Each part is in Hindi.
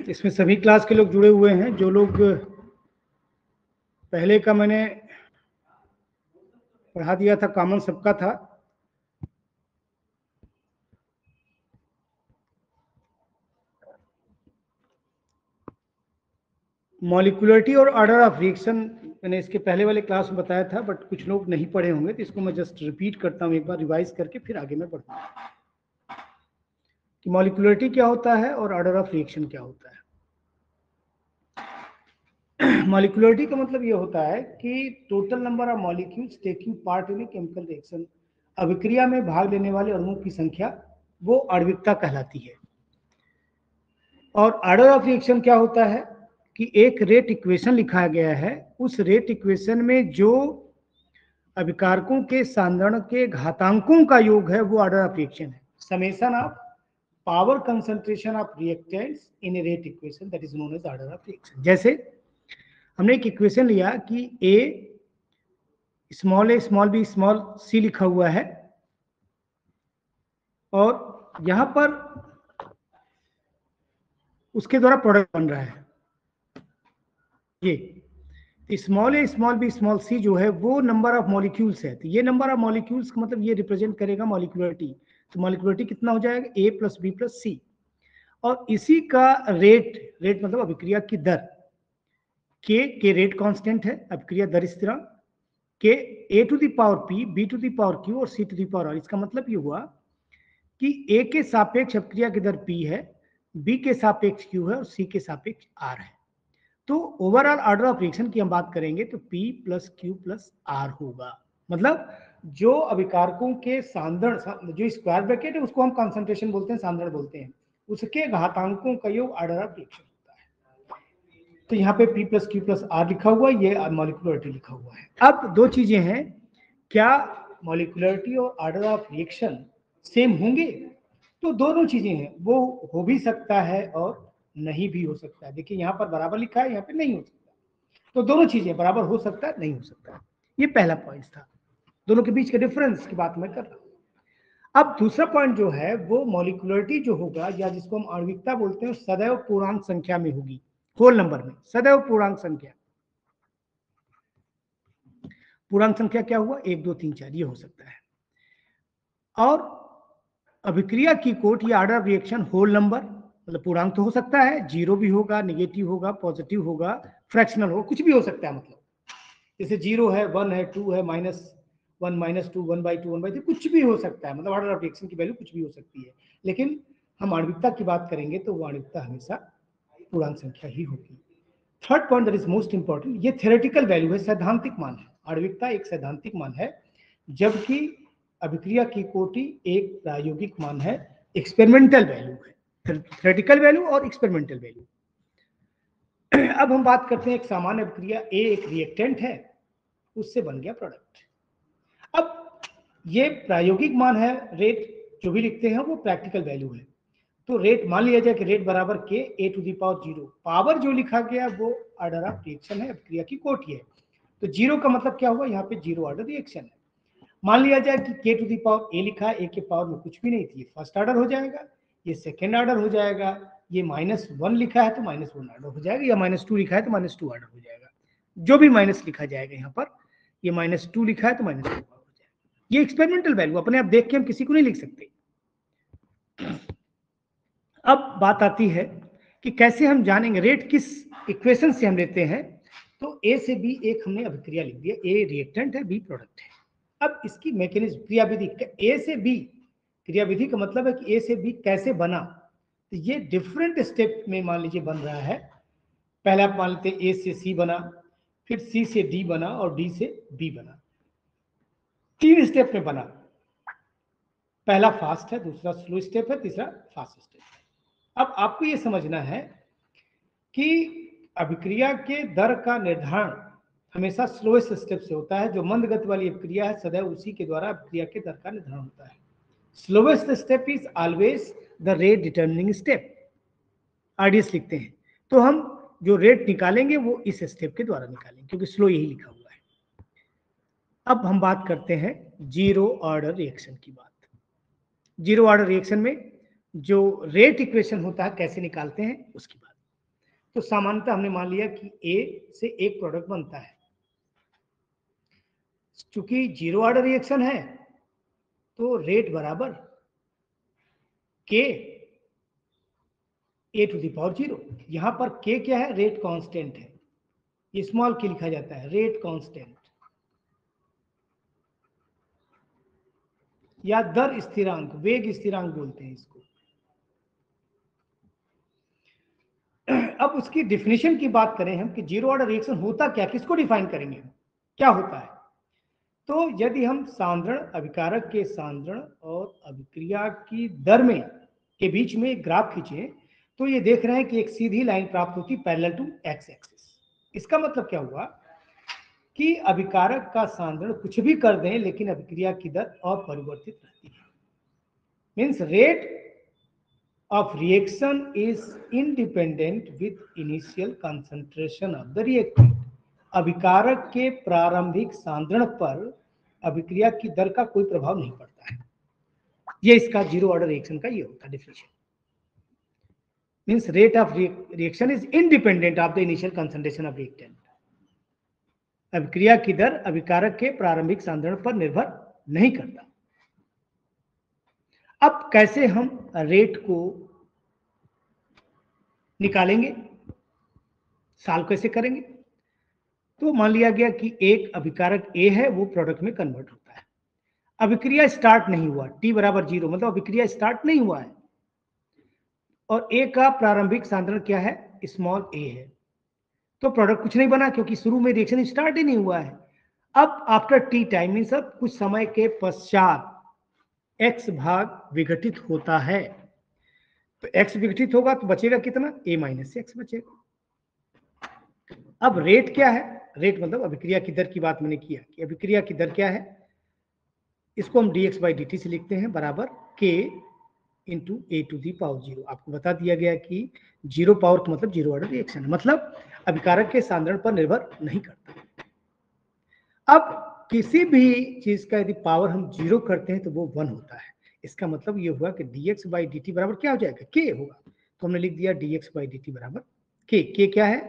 इसमें सभी क्लास के लोग जुड़े हुए हैं। जो लोग पहले का मैंने पढ़ा दिया था, कॉमन सबका था। मॉलिक्यूलरिटी और ऑर्डर ऑफ रिएक्शन मैंने इसके पहले वाले क्लास में बताया था, बट कुछ लोग नहीं पढ़े होंगे, तो इसको मैं जस्ट रिपीट करता हूँ एक बार, रिवाइज करके फिर आगे मैं बढ़ूँगा कि मॉलिक्यूलरिटी क्या होता है और ऑर्डर ऑफ रिएक्शन क्या होता है। मॉलिक्यूलरिटी का मतलब ये होता है कि total number of molecules taking part in a chemical reaction, अभिक्रिया में भाग लेने वाले अणुओं की संख्या, वो आणविकता कहलाती है। और ऑर्डर ऑफ रिएक्शन क्या होता है कि एक रेट इक्वेशन लिखा गया है, उस रेट इक्वेशन में जो अभिकारकों के सांद्रण के घातांकों का योग है वो ऑर्डर ऑफ रिएक्शन है। Summation of power concentration of reactants in a rate equation, that is known as order of reaction. जैसे हमने एक इक्वेशन लिया कि A small B small C लिखा हुआ है, और यहां पर उसके द्वारा प्रोडक्ट बन रहा है ये स्मॉल ए स्मॉल बी स्मॉल सी जो है वो नंबर ऑफ मॉलिक्यूल्स है। तो ये नंबर ऑफ मॉलिक्यूल्स का मतलब ये रिप्रेजेंट करेगा मॉलिक्यूलरिटी। तो मॉलिक्यूलरिटी कितना हो जाएगा, ए प्लस बी प्लस सी। और इसी का रेट मतलब अभिक्रिया की दर, के रेट कांस्टेंट है, अभिक्रिया दर स्थिरांक, K A to the power P, B to the power Q और C to the power R. इसका मतलब ये हुआ कि ए के सापेक्ष अभिक्रिया की दर पी है, बी के सापेक्ष क्यू है और सी के सापेक्ष आर है। तो ओवरऑल ऑर्डर ऑफ रिएक्शन की हम बात करेंगे तो P plus Q plus R होगा। मतलब जो अभिकारकों के सांद्रण, जो स्क्वायर ब्रैकेट है उसको हम कंसंट्रेशन बोलते हैं, सांद्रण बोलते हैं, उसके घातांकों का योग ऑर्डर ऑफ रिएक्शन होता है। तो यहाँ पे P plus Q plus R लिखा हुआ है, ये मॉलिक्यूलरिटी लिखा हुआ है। अब दो चीजें हैं, क्या मॉलिक्यूलरिटी और ऑर्डर ऑफ रिएक्शन सेम होंगे? तो दोनों चीजें हैं, वो हो भी सकता है और नहीं भी हो सकता है। देखिए यहाँ पर बराबर लिखा है, यहाँ पे नहीं हो सकता। तो दोनों चीजें बराबर हो सकता है, नहीं हो सकता है। ये पहला पॉइंट था, दोनों के बीच के डिफरेंस की बात मैं कर रहा हूं। अब दूसरा पॉइंट जो है वो मॉलिक्यूलरिटी जो होगा, या जिसको हम आणविकता बोलते हैं, सदैव पूर्णांक संख्या में होगी, होल नंबर में सदैव पूर्णांक संख्या। पूर्णांक संख्या क्या हुआ, 1 2 3 4, ये हो सकता है। और अभिक्रिया की कोट या order of reaction whole number, मतलब पूर्णांक तो हो सकता है, जीरो भी होगा, नेगेटिव होगा, पॉजिटिव होगा, फ्रैक्शनल होगा, कुछ भी हो सकता है। मतलब जैसे जीरो है, 1 है, 2 है, -1 -2 1/2 1/3, कुछ भी हो सकता है। मतलब ऑर्डर ऑफ रिएक्शन की वैल्यू कुछ भी हो सकती है। लेकिन हम आणविकता की बात करेंगे तो वो आणविकता हमेशा पूर्णांक संख्या ही होगी। Third point that is most important, ये थ्योरेटिकल वैल्यू है, सैद्धांतिक मान है। आणविकता एक सैद्धांतिक मान है, जबकि अभिक्रिया की कोटि एक प्रायोगिक मान है, एक्सपेरिमेंटल वैल्यू है। थ्योरेटिकल वैल्यू और एक्सपेरिमेंटल वैल्यू। अब हम बात करते हैं एक सामान्य अभिक्रिया, ए एक रिएक्टेंट है, उससे बन गया प्रोडक्ट। अब ये प्रायोगिक मान है, रेट जो भी लिखते हैं वो प्रैक्टिकल वैल्यू है। तो रेट मान लिया जाए कि रेट बराबर के A to the power 0, power जो लिखा गया वो ऑर्डर ऑफ रिएक्शन है, अभिक्रिया की कोटि है। तो 0 का मतलब क्या हुआ, यहाँ पे 0 ऑर्डर रिएक्शन है। मान लिया जाए कि के टू दी पावर ए लिखा है, ए के पावर में कुछ भी नहीं थी, फर्स्ट ऑर्डर हो जाएगा, ये सेकेंड ऑर्डर हो जाएगा, ये -1 लिखा है तो -1 ऑर्डर हो जाएगा, या -2 लिखा है तो -2 ऑर्डर हो जाएगा। जो भी माइनस लिखा जाएगा यहाँ पर, ये -2 लिखा है तो -2 हो जाएगा। ये एक्सपेरिमेंटल वैल्यू अपने आप देख के हम किसी को नहीं लिख सकते। अब बात आती है कि कैसे हम जानेंगे रेट किस इक्वेशन से हम लेते हैं। तो ए से बी एक हमने अभिक्रिया लिख दिया, ए रिएक्टेंट है, बी प्रोडक्ट है। अब इसकी मैकेनिज्म, क्रियाविधि, ए से बी क्रियाविधि का मतलब है कि ए से बी कैसे बना। तो ये डिफरेंट स्टेप में मान लीजिए बन रहा है। पहला आप मान लेते हैं ए से सी बना, फिर सी से डी बना और डी से बी बना। 3 स्टेप में बना। पहला फास्ट है, दूसरा स्लो स्टेप है, तीसरा फास्ट स्टेप है। अब आपको ये समझना है कि अभिक्रिया के दर का निर्धारण हमेशा स्लोएस्ट स्टेप से होता है। जो मंद गति वाली अभिक्रिया है सदैव उसी के द्वारा अभिक्रिया के दर का निर्धारण होता है। Slowest step is always the rate determining step, RDS लिखते हैं। तो हम जो रेट निकालेंगे वो इस स्टेप के द्वारा निकालेंगे, क्योंकि स्लो यही लिखा हुआ है। अब हम बात करते हैं जीरो ऑर्डर रिएक्शन की बात। जीरो ऑर्डर रिएक्शन में जो रेट इक्वेशन होता है कैसे निकालते हैं उसकी बात। तो सामान्यतः हमने मान लिया कि ए से एक प्रोडक्ट बनता है। चूंकि जीरो ऑर्डर रिएक्शन है तो रेट बराबर के A to the power zero. यहां पर के क्या है, रेट कांस्टेंट है, ये स्मॉल के लिखा जाता है, रेट कांस्टेंट या दर स्थिरांक, वेग स्थिरांक बोलते हैं इसको। अब उसकी डिफिनेशन की बात करें हम कि जीरो ऑर्डर रिएक्शन होता क्या, किसको डिफाइन करेंगे हम, क्या होता है। तो यदि हम सांद्रण, अभिकारक के सांद्रण और अभिक्रिया की दर में के बीच में एक ग्राफ खींचे तो ये देख रहे हैं कि एक सीधी लाइन प्राप्त होती पैरेलल टू एक्स एक्सिस। इसका मतलब क्या हुआ कि अभिकारक का सांद्रण कुछ भी कर दें लेकिन अभिक्रिया की दर अपरिवर्तित रहती है। Means rate of reaction is independent with initial concentration of the reactant। अभिकारक के प्रारंभिक सांद्रण पर अभिक्रिया की दर का कोई प्रभाव नहीं पड़ता है। ये इसका जीरो ऑर्डर रिएक्शन का ये होता है definition. Means rate of reaction is independent of the initial concentration of reactant. अभिक्रिया की दर अभिकारक के प्रारंभिक सांद्रण पर निर्भर नहीं करता। अब कैसे हम रेट को निकालेंगे, सॉल्व कैसे करेंगे। तो मान लिया गया कि एक अभिकारक ए है, वो प्रोडक्ट में कन्वर्ट होता है, अभिक्रिया स्टार्ट नहीं हुआ, टी बराबर जीरो, मतलब अभिक्रिया स्टार्ट नहीं हुआ है, और ए का प्रारंभिक सांद्रण क्या है, स्मॉल ए है, तो प्रोडक्ट कुछ नहीं बना क्योंकि शुरू में रिएक्शन स्टार्ट ही नहीं हुआ है। अब आफ्टर टी टाइम मीन्स अब कुछ समय के पश्चात एक्स भाग विघटित होता है, तो एक्स विघटित होगा तो बचेगा कितना, ए माइनस एक्स बचेगा। अब रेट क्या है, रेट मतलब अभिक्रिया की दर की बात मैंने किया कि अभिक्रिया की दर क्या है, इसको हम dx बाई dt से लिखते हैं बराबर k into A to the power zero. आपको बता दिया गया कि जीरो पावर का मतलब जीरो ऑर्डर रिएक्शन, मतलब अभिकारक के सांद्रण पर निर्भर नहीं करता। अब किसी भी चीज का यदि पावर हम जीरो करते हैं तो वो 1 होता है। इसका मतलब ये हुआ कि dx बाई dt बराबर क्या हो जाएगा, k होगा। तो हमने लिख दिया dx बाई dt बराबर k। k क्या है,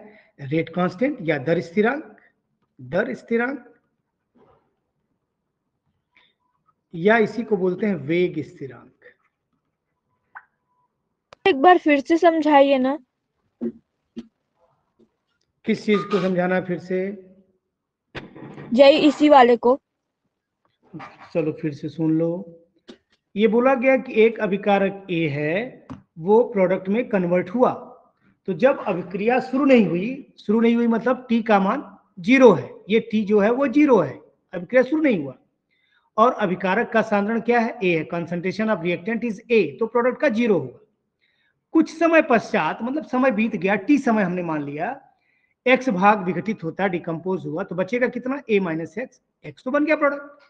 रेट कांस्टेंट या दर स्थिरांक, दर स्थिरांक या इसी को बोलते हैं वेग स्थिरांक। एक बार फिर से समझाइए ना। किस चीज को समझाना फिर से, यही इसी वाले को। चलो फिर से सुन लो। ये बोला गया कि एक अभिकारक ए है, वो प्रोडक्ट में कन्वर्ट हुआ, तो जब अभिक्रिया शुरू नहीं हुई मतलब टी का मान जीरो है, ये टी जो है वो जीरो है, अभिक्रिया शुरू नहीं हुआ, और अभिकारक का सांद्रण क्या है, ए है, concentration of reactant is a, तो प्रोडक्ट का जीरो होगा। कुछ समय पश्चात मतलब समय बीत गया, टी समय हमने मान लिया, एक्स भाग विघटित होता, डिकम्पोज हुआ, तो बचेगा कितना, ए माइनस एक्स, एक्स तो बन गया प्रोडक्ट।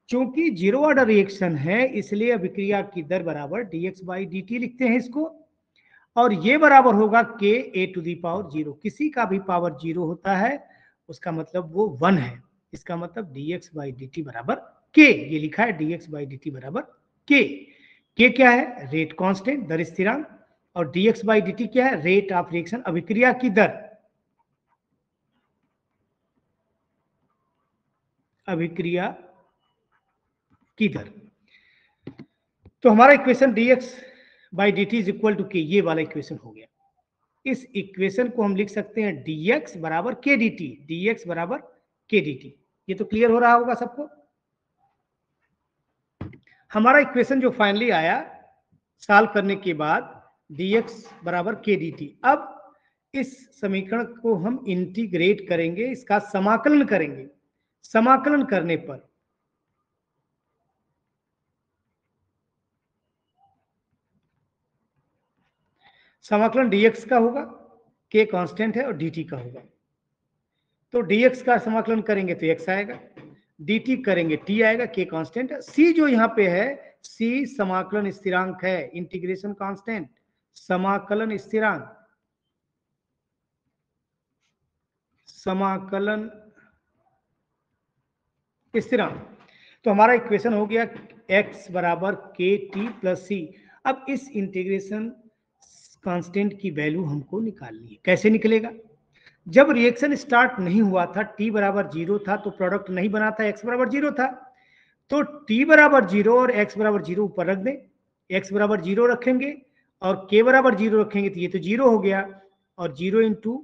चूंकि जीरो ऑर्डर रिएक्शन है इसलिए अभिक्रिया की दर बराबर dx बाई dt लिखते हैं इसको, और ये बराबर होगा k A to the power zero. किसी का भी पावर जीरो होता है उसका मतलब वो 1 है, इसका मतलब dx बाई dt बराबर k। ये लिखा है dx बाई dt बराबर k। k क्या है, रेट कांस्टेंट, दर स्थिरांक, और dx बाई dt क्या है, रेट ऑफ रिएक्शन, अभिक्रिया की दर, अभिक्रिया की दर। तो हमारा equation dx by dt is equal to K, ये वाला इक्वेशन हो गया। इस इक्वेशन को हम लिख सकते हैं dx बराबर के dt, dx बराबर के dt। ये तो क्लियर हो रहा होगा सबको। हमारा इक्वेशन जो फाइनली आया सॉल्व करने के बाद dx बराबर के dt। अब इस समीकरण को हम इंटीग्रेट करेंगे, इसका समाकलन करेंगे। समाकलन करने पर समाकलन dx का होगा, k कांस्टेंट है, और dt का होगा। तो dx का समाकलन करेंगे तो x आएगा, dt करेंगे t आएगा, k कांस्टेंट है, c जो यहाँ पे है c समाकलन स्थिरांक है, इंटीग्रेशन कांस्टेंट, समाकलन स्थिरांक, समाकलन स्थिरांक। तो हमारा इक्वेशन हो गया x बराबर के टी प्लस सी। अब इस इंटीग्रेशन कांस्टेंट की वैल्यू हमको निकालनी है। कैसे निकलेगा? जब रिएक्शन स्टार्ट नहीं हुआ था, t बराबर 0 था, तो प्रोडक्ट नहीं बना था, x बराबर 0 था, तो t बराबर 0 और x बराबर 0 ऊपर रख दें, x बराबर 0 रखेंगे और k बराबर 0 रखेंगे, तो ये तो 0 हो गया, और 0 इंटू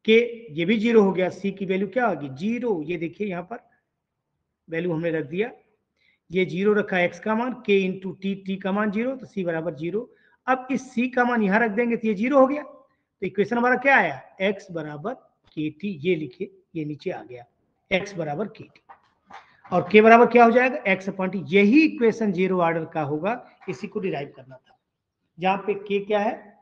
के, ये भी 0 हो गया। c की वैल्यू क्या होगी? 0। ये देखिए यहाँ पर वैल्यू हमने रख दिया, ये 0 रखा x का मान, k इंटू टी का मान 0, तो c बराबर 0। अब इस c का मान यहाँ रख देंगे तो ये 0 हो गया। तो इक्वेशन हमारा क्या आया? x बराबर के टी, ये लिखिए, ये नीचे आ गया x बराबर के टी, और k बराबर क्या हो जाएगा? x upon T. यही इक्वेशन 0 ऑर्डर का होगा, इसी को डिराइव करना था। जहां पे k क्या है?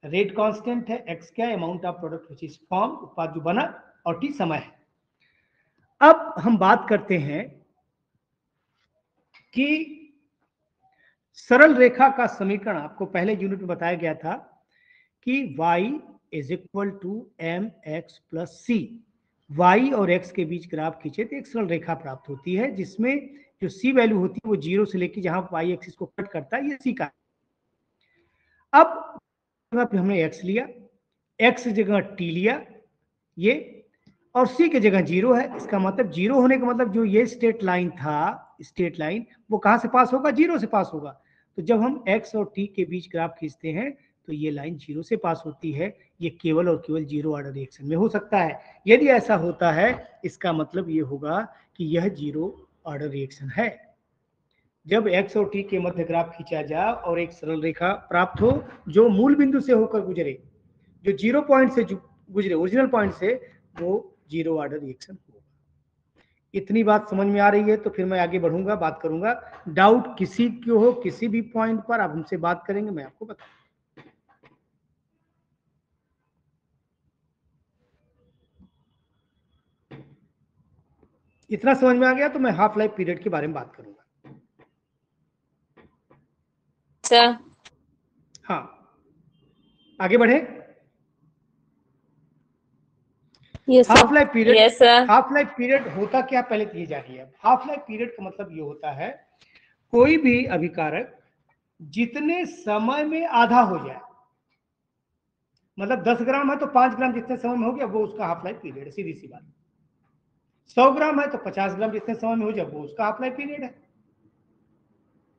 रेट कांस्टेंट है, x क्या है? Amount of product which is form, उत्पाद जो बना, और t समय है। अब हम बात करते हैं कि सरल रेखा का समीकरण आपको पहले यूनिट में बताया गया था कि y is equal to M X plus C. y और x के बीच ग्राफ खींचे तो एक सरल रेखा प्राप्त होती है, जिसमें जो c वैल्यू होती है वो 0 से लेकर जहां y एक्सिस को कट करता है, ये c का। अब हमने x लिया, x जगह t लिया, ये, और c की जगह 0 है। इसका मतलब 0 होने का मतलब जो ये स्ट्रेट लाइन था, स्ट्रेट लाइन, वो कहां से पास होगा? 0 से पास होगा। तो जब हम x और t के बीच ग्राफ खींचते हैं तो ये लाइन 0 से पास होती है। ये केवल और केवल 0 ऑर्डर रिएक्शन में हो सकता है। यदि ऐसा होता है, इसका मतलब ये होगा कि यह 0 ऑर्डर रिएक्शन है। जब x और t के मध्य ग्राफ खींचा जाए और एक सरल रेखा प्राप्त हो जो मूल बिंदु से होकर गुजरे, जो 0 पॉइंट से गुजरे, ओरिजिनल पॉइंट से, वो 0 ऑर्डर रिएक्शन होगा। इतनी बात समझ में आ रही है? तो फिर मैं आगे बढ़ूंगा, बात करूंगा। डाउट किसी को हो, किसी भी पॉइंट पर आप हमसे बात करेंगे, मैं आपको बताऊंगा। इतना समझ में आ गया तो मैं हाफ लाइफ पीरियड के बारे में बात करूंगा। सर, हाँ, आगे बढ़े। Yes half life period, yes sir, half life period होता क्या, पहले तो ये जानिए। हाफ लाइफ पीरियड का मतलब ये होता है कोई भी अभिकारक जितने समय में आधा हो जाए, मतलब 10 ग्राम है तो 5 ग्राम जितने समय में हो गया, वो उसका हाफ लाइफ पीरियड है, सीधी सी बात। 100 ग्राम है तो 50 ग्राम जितने समय में हो जाए, वो उसका हाफ लाइफ पीरियड है।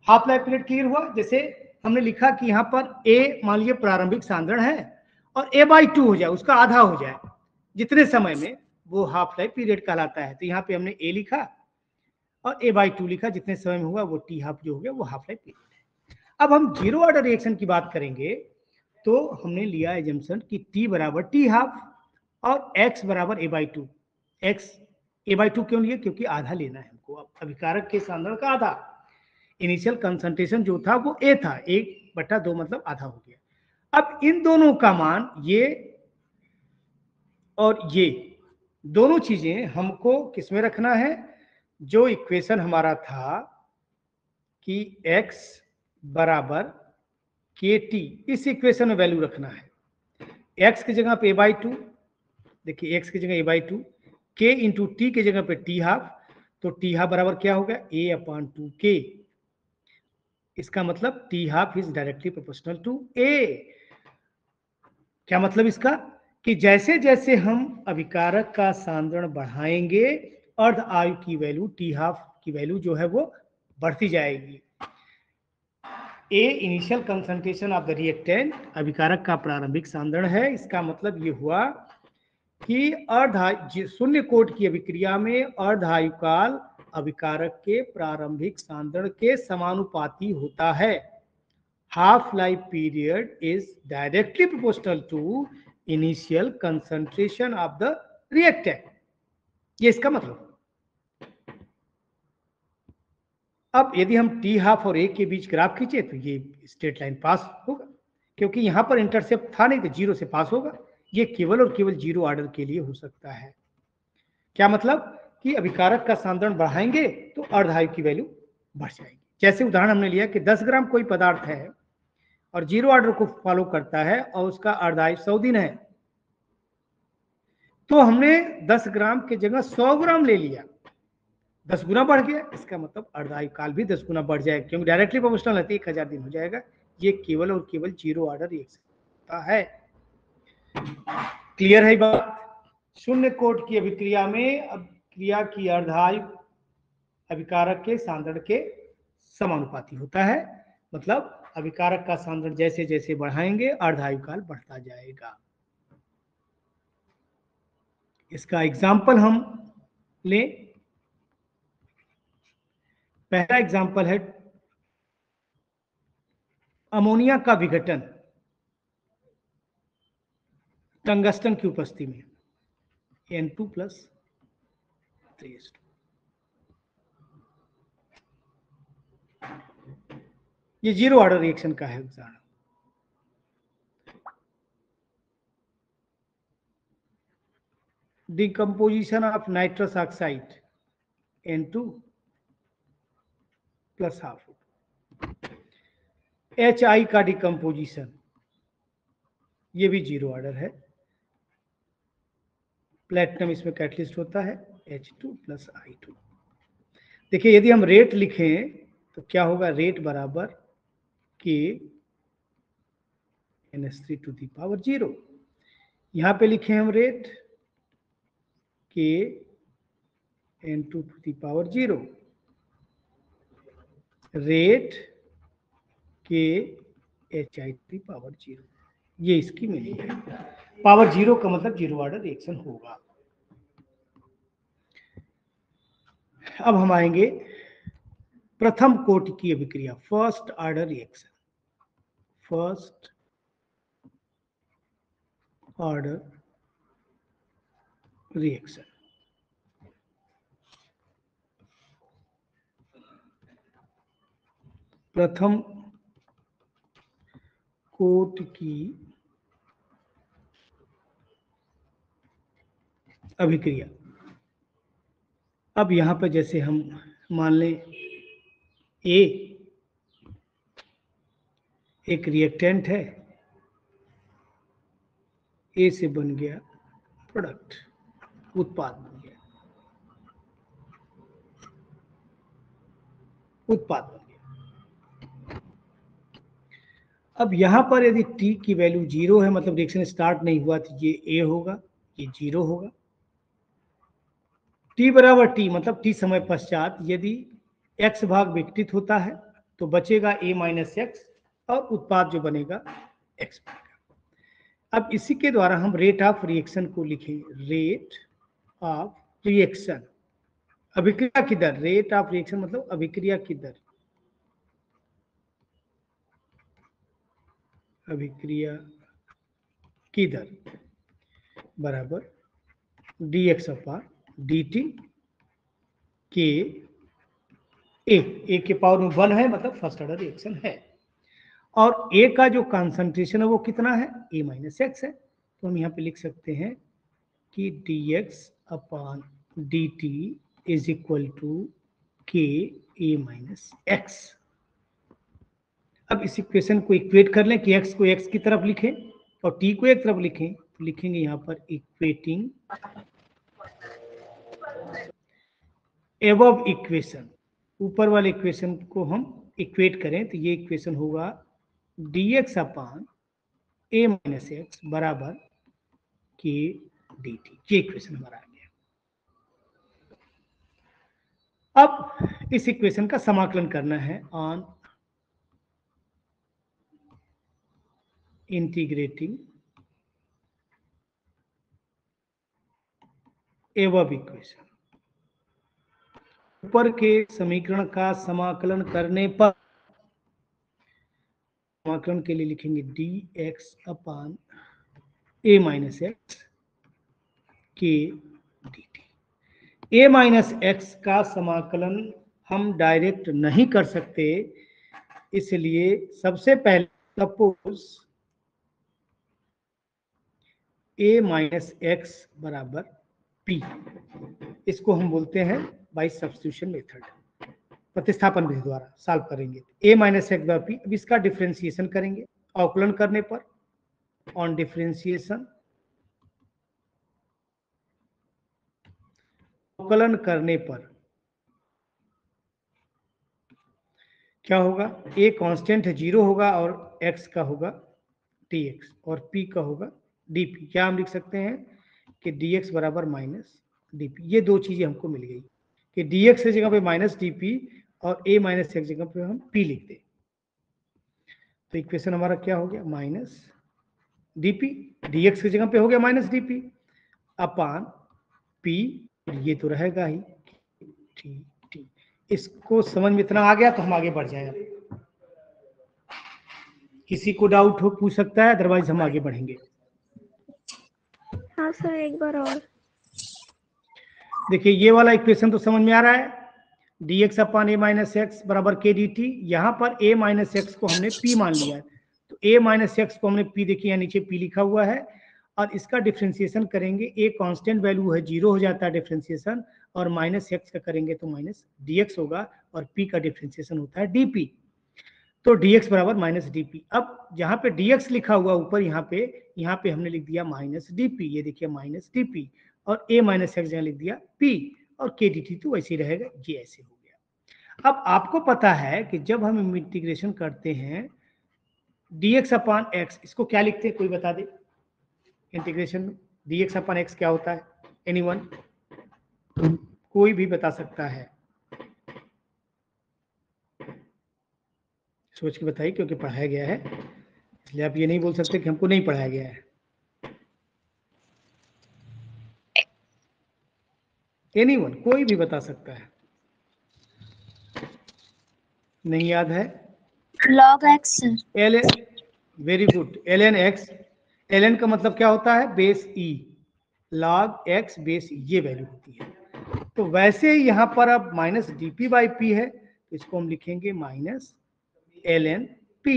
हाफ लाइफ पीरियड क्लियर हुआ? जैसे हमने लिखा कि यहाँ पर ए मान लीजिए प्रारंभिक सांद्रण है और a/2 हो जाए, उसका आधा हो जाए जितने समय में, वो हाफ लाइफ पीरियड कहलाता है। तो यहाँ पे हमने a लिखा और a/2 लिखा, जितने समय में हुआ वो t हाफ जो हो गया, वो हाफ लाइफ पीरियड है। अब हम 0 ऑर्डर रिएक्शन की बात करेंगे तो हमने लिया एजम्पशन कि t बराबर t हाफ और x बराबर a/2। x a/2 क्यों लिए? क्योंकि आधा लेना है हमको, अब अभिकारक के सांद्रण का आधा। इनिशियल कंसंट्रेशन जो था वो a था, 1/2 मतलब आधा हो गया। अब इन दोनों का मान, ये और ये दोनों चीजें हमको किसमें रखना है? जो इक्वेशन हमारा था कि x बराबर के टी, इस इक्वेशन में वैल्यू रखना है। x की जगह पे a/2, देखिए x की जगह a/2, k इंटू टी की जगह पे t हाफ, तो t हाफ बराबर क्या हो गया? a/2k। इसका मतलब t हाफ is directly proportional to a। क्या मतलब इसका? कि जैसे जैसे हम अभिकारक का सांद्रण बढ़ाएंगे, अर्ध आयु की वैल्यू, टी हाफ की वैल्यू जो है वो बढ़ती जाएगी। A initial concentration of the reactant, अभिकारक का प्रारंभिक सांद्रण है। इसका मतलब ये हुआ कि शून्य कोट की अभिक्रिया में अर्ध आयु काल अभिकारक के प्रारंभिक सांद्रण के समानुपाती होता है। half life period is directly proportional to initial concentration of the reactant। ये इसका मतलब। अब यदि हम टी हाफ और ए के बीच ग्राफ खींचे तो ये स्ट्रेट लाइन पास होगा, क्योंकि यहां पर इंटरसेप्ट था नहीं, तो 0 से पास होगा। ये केवल और केवल 0 ऑर्डर के लिए हो सकता है। क्या मतलब? कि अभिकारक का सांद्रण बढ़ाएंगे तो अर्धायु की वैल्यू बढ़ जाएगी। जैसे उदाहरण हमने लिया कि 10 ग्राम कोई पदार्थ है और 0 ऑर्डर को फॉलो करता है और उसका अर्धायु 100 दिन है, तो हमने 10 ग्राम की जगह 100 ग्राम ले लिया, 10 गुना बढ़ गया। इसका मतलब अर्धायु काल भी 10 गुना बढ़ जाएगा, क्योंकि डायरेक्टली प्रोपोर्शनल है, 1000 दिन हो जाएगा। ये केवल और केवल 0 ऑर्डर रिएक्शन। होता है। क्लियर है बात? शून्य कोट की अभिक्रिया में अभिक्रिया की अर्धायु अभिकारक के सांद्रण के समानुपाती होता है। मतलब अभिकारक का सांद्रण जैसे जैसे बढ़ाएंगे अर्धायु काल बढ़ता जाएगा। इसका एग्जाम्पल हम लें। पहला एग्जाम्पल है अमोनिया का विघटन टंगस्टन की उपस्थिति में N2+3s2। ये जीरो ऑर्डर रिएक्शन का है उदाहरण। Decomposition of nitrous oxide N2+½ HI का डिकम्पोजिशन, ये भी जीरो ऑर्डर है। प्लेटिनम इसमें कैटलिस्ट होता है H2+I2। देखिए यदि हम रेट लिखें तो क्या होगा? रेट बराबर K⁻⁻0। यहां पे लिखे हम रेट K⁻⁻0, रेट K⁻⁻0। ये इसकी मीनिंग है। पावर जीरो का मतलब जीरो ऑर्डर रिएक्शन होगा। अब हम आएंगे प्रथम कोटि की अभिक्रिया, first order reaction. First order reaction प्रथम कोटि की अभिक्रिया। अब यहां पर जैसे हम मान लें ए एक रिएक्टेंट है, ए से बन गया प्रोडक्ट, उत्पाद बन गया, उत्पाद बन गया। अब यहां पर यदि टी की वैल्यू जीरो है, मतलब रिएक्शन स्टार्ट नहीं हुआ, तो ये ए होगा, ये जीरो होगा। टी बराबर टी मतलब टी समय पश्चात यदि एक्स भाग विघटित होता है तो बचेगा A-x और उत्पाद जो बनेगा एक्स बनेगा। अब इसी के द्वारा हम रेट ऑफ रिएक्शन को लिखें। रेट ऑफ रिएक्शन, अभिक्रिया की दर। रेट ऑफ रिएक्शन मतलब अभिक्रिया की दर, अभिक्रिया की दर बराबर dx/dt के ए के पावर में 1 है, मतलब फर्स्ट ऑर्डर रिएक्शन है। और ए का जो कॉन्सेंट्रेशन है वो कितना है? A-x है। तो हम यहाँ पे लिख सकते हैं कि dx/dt is equal to Ka-x। अब इस इक्वेशन को इक्वेट कर लें कि x को x की तरफ लिखें और t को एक तरफ लिखें, तो लिखेंगे यहाँ पर इक्वेटिंग एबव इक्वेशन। ऊपर वाले इक्वेशन को हम इक्वेट करें तो ये इक्वेशन होगा dx/A-x बराबर K/dt। ये इक्वेशन हमारा आ गया। अब इस इक्वेशन का समाकलन करना है ऑन इंटीग्रेटिंग एबव इक्वेशन। ऊपर के समीकरण का समाकलन करने पर, समाकलन के लिए लिखेंगे dx/A-x K/dt। A-x का समाकलन हम डायरेक्ट नहीं कर सकते, इसलिए सबसे पहले सपोज A-x बराबर P, इसको हम बोलते हैं बाय सब्स्टिट्यूशन मेथड, प्रतिस्थापन विधि द्वारा सॉल्व करेंगे। A-x bye P। अब इसका डिफरेंशिएशन करेंगे अवकलन करने पर, ऑन डिफरेंशिएशन, अवकलन करने पर क्या होगा? A कांस्टेंट है, जीरो होगा और x का होगा dx और p का होगा dp। क्या हम लिख सकते हैं कि dx बराबर माइनस dp। ये दो चीजें हमको मिल गई कि dx की जगह पे माइनस dp और a माइनस x जगह पे हम p लिख दें। तो इक्वेशन हमारा क्या हो गया, माइनस dp, dx की जगह पे हो गया माइनस dp अपान p, ये तो रहेगा ही। ठीक ठीक, इसको समझ में इतना आ गया तो हम आगे बढ़ जाए। किसी को डाउट हो पूछ सकता है, अदरवाइज हम आगे बढ़ेंगे। हाँ सर, एक बार और। देखिए ये वाला इक्वेशन तो समझ में आ रहा है, dx upon a minus X बराबर k dt। यहाँ पर a माइनस एक्स को हमने p मान लिया है, तो a माइनस एक्स को हमने p, देखिए यहाँ नीचे p लिखा हुआ है, और इसका डिफ्रेंसिएशन करेंगे, a कांस्टेंट वैल्यू है, 0 हो जाता है डिफ्रेंसिएशन, और माइनस एक्स का करेंगे तो माइनस dx होगा, और p का डिफ्रेंसिएशन होता है dp। तो dx बराबर माइनस dp। अब जहाँ पे dx लिखा हुआ ऊपर, यहाँ पे हमने लिख दिया माइनस dp, ये देखिए माइनस dp, और a माइनस एक्स जगह लिख दिया p, और k dt तो वैसे ही रहेगा, ये ऐसे हो गया। अब आपको पता है कि जब हम इंटीग्रेशन करते हैं dx अपान एक्स, इसको क्या लिखते हैं, कोई बता दे इंटीग्रेशन में dx अपान एक्स क्या होता है, एनीवन, कोई भी बता सकता है, सोच के बताइए, क्योंकि पढ़ाया गया है इसलिए आप ये नहीं बोल सकते कि हमको नहीं पढ़ाया गया है। एनीवन, कोई भी बता सकता है, नहीं याद है, log x sir. L, very good, ln x, ln का मतलब क्या होता है, base e, log x base e, ये वैल्यू होती है। तो वैसे ही यहाँ पर अब माइनस dp बाई p है, तो इसको हम लिखेंगे माइनस ln p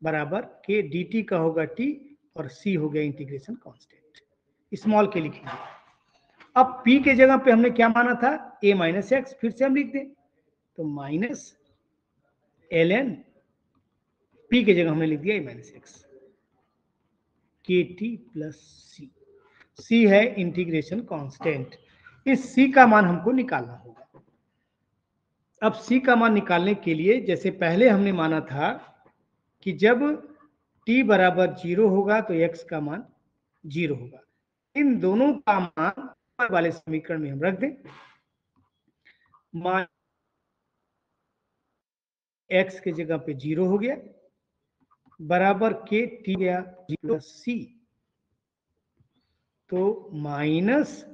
बराबर k dt का होगा t, और c हो गया इंटीग्रेशन कांस्टेंट, स्मॉल के लिखेंगे। अब p के जगह पे हमने क्या माना था, a माइनस एक्स, फिर से हम लिख दें, तो माइनस ln p के जगह हमने लिख दिया a minus X, K T plus सी, सी है इंटीग्रेशन कांस्टेंट। इस c का मान हमको निकालना होगा। अब c का मान निकालने के लिए, जैसे पहले हमने माना था कि जब t बराबर 0 होगा तो x का मान 0 होगा, इन दोनों का मान ऊपर वाले समीकरण में हम रख दें, मान x के जगह पे 0 हो गया बराबर के टी गया प्लस सी, तो माइनस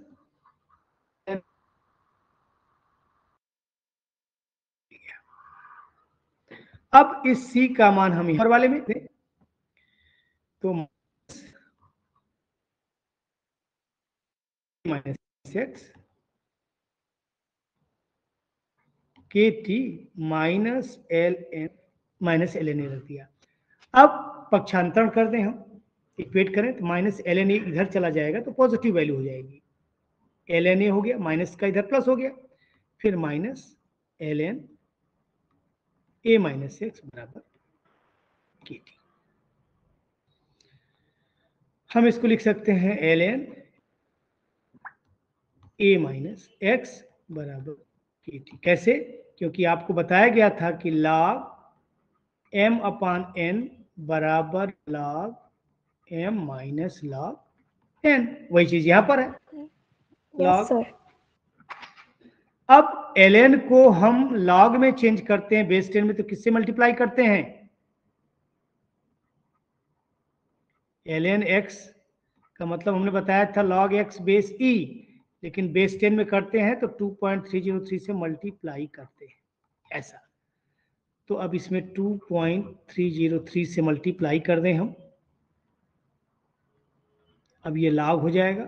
अब इस c का मान हम ऊपर वाले में दें, तो minus X K T minus L N, minus L N A रख दिया। अब पक्षांतरण कर दें हम, इक्वेट करें तो माइनस एल एन ए इधर चला जाएगा तो पॉजिटिव वैल्यू हो जाएगी, एल एन ए हो गया, माइनस का इधर प्लस हो गया, फिर minus L N A minus X बराबर के टी। हम इसको लिख सकते हैं L N A minus X बराबर के टी। कैसे, क्योंकि आपको बताया गया था कि log m अपान n बराबर log m minus log n, वही चीज यहां पर है, यस सर। अब ln को हम log में चेंज करते हैं बेस 10 में, तो किससे मल्टीप्लाई करते हैं, ln x का मतलब हमने बताया था log x बेस e, लेकिन बेस 10 में करते हैं तो 2.303 से मल्टीप्लाई करते हैं, ऐसा। तो अब इसमें 2.303 से मल्टीप्लाई कर दें हम, अब ये log हो जाएगा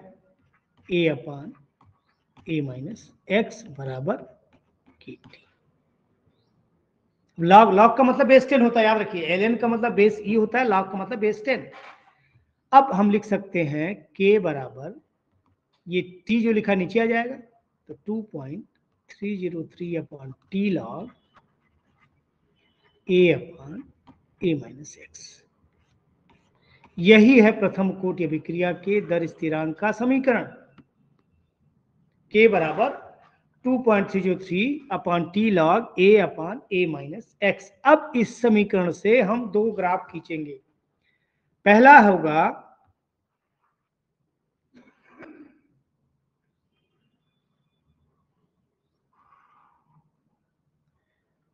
a upon a minus X बराबर के टी। log का मतलब बेस 10 होता है, याद रखिए, ln का मतलब बेस e होता है, log का मतलब बेस 10। अब हम लिख सकते हैं k बराबर, ये t जो लिखा नीचे आ जाएगा, तो 2.303 upon T log a upon a minus X. यही है प्रथम कोटि अभिक्रिया के दर स्थिरांक का समीकरण, k बराबर 2.303 upon T log a upon a minus X. अब इस समीकरण से हम दो ग्राफ खींचेंगे, पहला होगा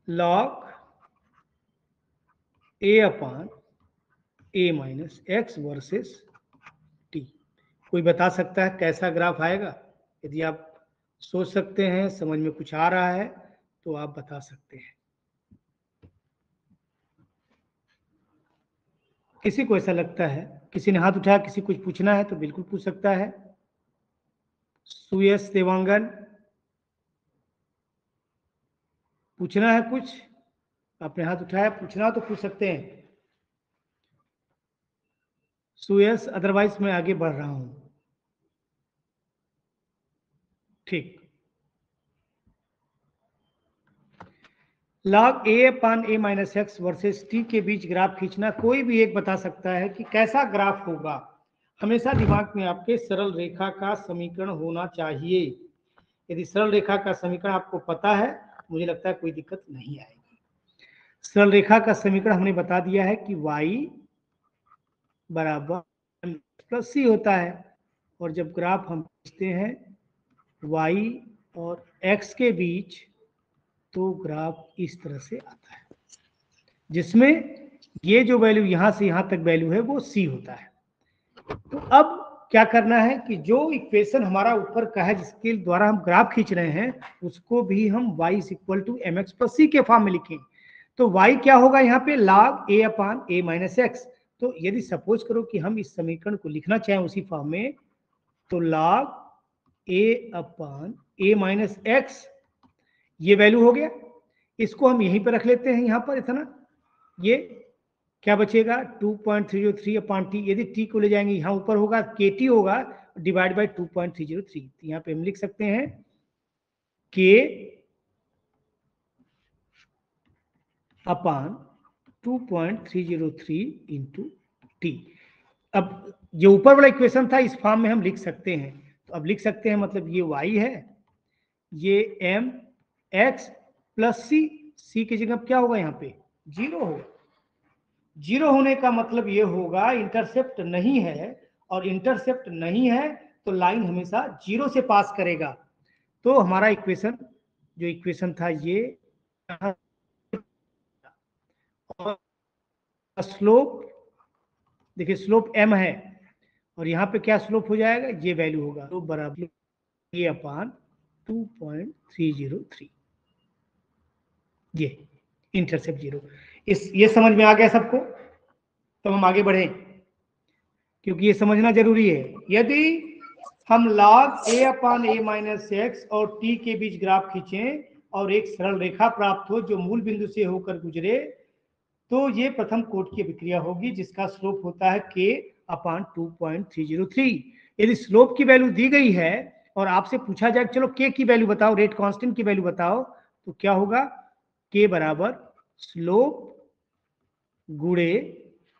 log a upon a minus x versus T. कोई बता सकता है कैसा ग्राफ आएगा? यदि आप सोच सकते हैं, समझ में कुछ आ रहा है तो आप बता सकते हैं। किसी को ऐसा लगता है? किसी ने हाथ उठाया, किसी कुछ पूछना है तो बिल्कुल पूछ सकता है। सुयश देवांगन, पूछना है कुछ? आपने हाथ उठाया, पूछना तो पूछ सकते हैं सुयश, अदरवाइज मैं आगे बढ़ रहा हूं। ठीक, log a upon a minus x versus t के बीच ग्राफ खींचना। कोई भी एक बता सकता है कि कैसा ग्राफ होगा। हमेशा दिमाग में आपके सरल रेखा का समीकरण होना चाहिए। यदि सरल रेखा का समीकरण आपको पता है, मुझे लगता है कोई दिक्कत नहीं आएगी। सरल रेखा का समीकरण हमने बता दिया है कि y बराबर प्लस सी होता है, और जब ग्राफ हम खींचते हैं y और x के बीच तो ग्राफ इस तरह से आता है, जिसमें ये जो वैल्यू यहां से यहां तक वैल्यू है वो c होता है। तो अब क्या करना है कि जो इक्वेशन हमारा ऊपर का है, जिसके द्वारा हम ग्राफ खींच रहे हैं, उसको भी हम y equal to M X plus C के फॉर्म में लिखें। तो y क्या होगा यहाँ पे? log a upon a minus x. तो यदि सपोज करो कि हम इस समीकरण को लिखना चाहें उसी फॉर्म में, तो log a upon a minus x, ये वैल्यू हो गया। इसको हम यहीं पर रख लेते हैं, यहाँ पर इतना। ये क्या बचेगा? 2.303 अपान टी। यदि टी को ले जाएंगे यहाँ ऊपर होगा के टी होगा डिवाइड बाई 2.303। तो यहाँ पे हम लिख सकते हैं के अपान 2.303 इंटू टी। अब जो ऊपर वाला इक्वेशन था इस फॉर्म में हम लिख सकते हैं। तो अब लिख सकते हैं, मतलब ये y है, ये एम एक्स प्लस सी। सी की जगह क्या होगा? यहाँ पे 0 होगा। 0 होने का मतलब ये होगा इंटरसेप्ट नहीं है, और इंटरसेप्ट नहीं है तो लाइन हमेशा 0 से पास करेगा। तो हमारा इक्वेशन, जो इक्वेशन था ये, और स्लोप देखिए, स्लोप m है, और यहाँ पे क्या स्लोप हो जाएगा? ये वैल्यू होगा तो बराबर ये अपान 2.303। ये इंटरसेप्ट 0। ये समझ में आ गया सबको? तो हम आगे बढ़े, क्योंकि ये समझना जरूरी है। यदि हम log a upon a minus x और t के बीच ग्राफ खींचें और एक सरल रेखा प्राप्त हो जो मूल बिंदु से होकर गुजरे, तो ये प्रथम कोट की अभिक्रिया होगी, जिसका स्लोप होता है k अपान 2.303। यदि स्लोप की वैल्यू दी गई है और आपसे पूछा जाए चलो k की वैल्यू बताओ, रेट कांस्टेंट की वैल्यू बताओ, तो क्या होगा? k बराबर स्लोप गुणे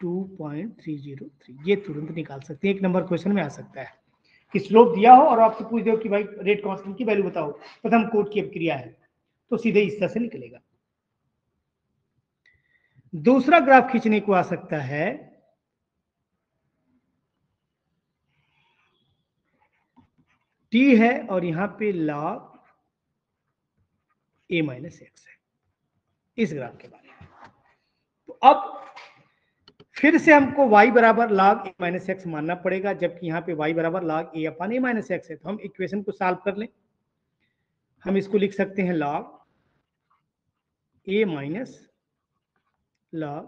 2.303। ये तुरंत निकाल सकते हैं, एक नंबर क्वेश्चन में आ सकता है कि स्लोप दिया हो और आपसे पूछ दो कि भाई रेट कांस्टेंट की वैल्यू बताओ, प्रथम कोट की अभिक्रिया है, तो सीधे इस तरह से निकलेगा। दूसरा ग्राफ खींचने को आ सकता है t है और यहां पे log a माइनस एक्स है, इस ग्राफ के बारे में। तो अब फिर से हमको y बराबर log a माइनस एक्स मानना पड़ेगा, जबकि यहाँ पे y बराबर log a upon a minus x है। तो हम इक्वेशन को सॉल्व कर लें। हम इसको लिख सकते हैं log a minus log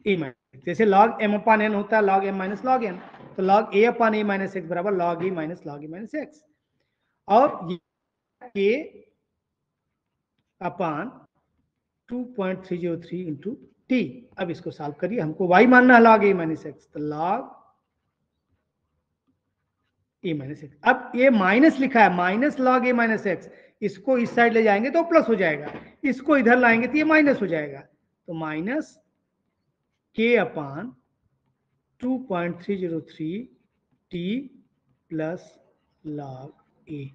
a minus, जैसे log m अपान n होता है log m minus log n, तो log a upon a minus X बराबर log a minus log a minus x, और ये अपान 2.303 इंटू टी। अब इसको सॉल्व करिए, हमको y मानना है log a माइनस एक्स, तो log a माइनस एक्स। अब ये माइनस लिखा है, minus log a minus x, इसको इस साइड ले जाएंगे तो प्लस हो जाएगा, इसको इधर लाएंगे तो ये माइनस हो जाएगा। तो minus k upon 2.303 T plus log a।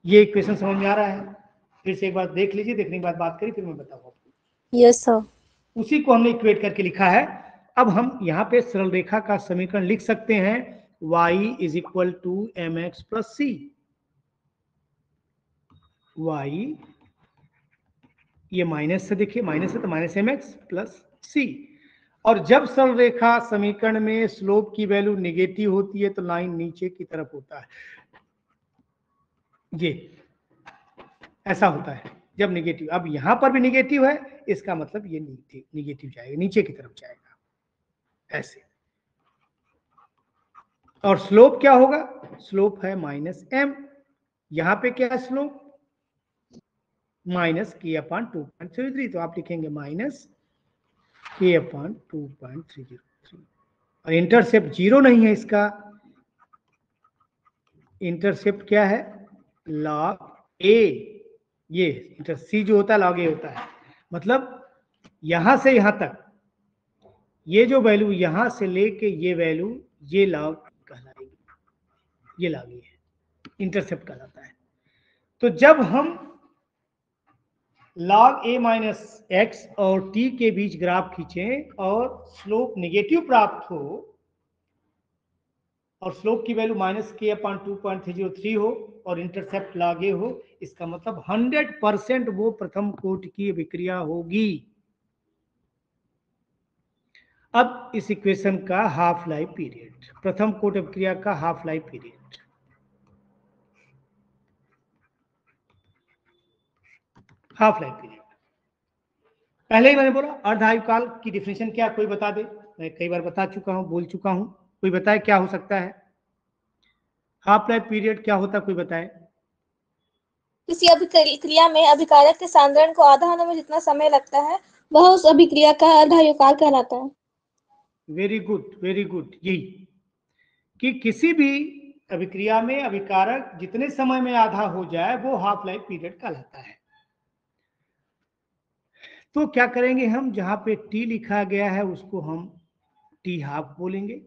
ये इक्वेशन समझ में आ रहा है? फिर से एक बार देख लीजिए, देखने के बाद बात करिए, फिर मैं बताऊंगा। Yes sir. उसी को हमने इक्वेट करके लिखा है, अब हम यहाँ पे सरल रेखा का समीकरण लिख सकते हैं y is equal to mx plus C. y ये माइनस से देखिए, माइनस है तो माइनस mx प्लस सी। और जब सरल रेखा समीकरण में स्लोप की वैल्यू नेगेटिव होती है तो लाइन नीचे की तरफ होता है, ये ऐसा होता है जब नेगेटिव। अब यहां पर भी नेगेटिव है, इसका मतलब ये नेगेटिव जाएगा, नीचे की तरफ जाएगा ऐसे। और स्लोप क्या होगा? स्लोप है माइनस एम। यहां पे क्या है स्लोप? माइनस के अपॉन 2.33, तो आप लिखेंगे माइनस के अपॉन 2.303। और इंटरसेप्ट जीरो नहीं है, इसका इंटरसेप्ट क्या है? लॉग ए। ये इंटर सी जो होता है लॉग ए होता है, मतलब यहां से यहां तक ये जो वैल्यू यहां से लेके ये वैल्यू, ये लॉग कहलाएगी, ये लॉग ए है, इंटरसेप्ट कहलाता है। तो जब हम log a माइनस एक्स और t के बीच ग्राफ खींचें और स्लोप नेगेटिव प्राप्त हो और स्लोप की वैल्यू माइनस के अपॉन 2.303 हो और इंटरसेप्ट log a हो, इसका मतलब 100% वो प्रथम कोटि की अभिक्रिया होगी। अब इस इक्वेशन का हाफ लाइफ पीरियड, प्रथम कोटि अभिक्रिया का half life period, half life period पहले ही मैंने बोला। अर्धायुकाल की डिफिनेशन क्या, कोई बता दे? मैं कई बार बता चुका हूं, बोल चुका हूं, कोई बताए क्या हो सकता है? हाफ लाइफ पीरियड क्या होता है, कोई बताए? किसी अभिक्रिया में अभिकारक के सांद्रण को आधा होने में जितना समय लगता है वह उस अभिक्रिया का अर्धायुकाल कहलाता है। Very good, very good. यही कि किसी भी अभिक्रिया में अभिकारक जितने समय में आधा हो जाए वो हाफ लाइफ पीरियड कहलाता है। तो क्या करेंगे हम, जहां पे टी लिखा गया है उसको हम टी हाफ बोलेंगे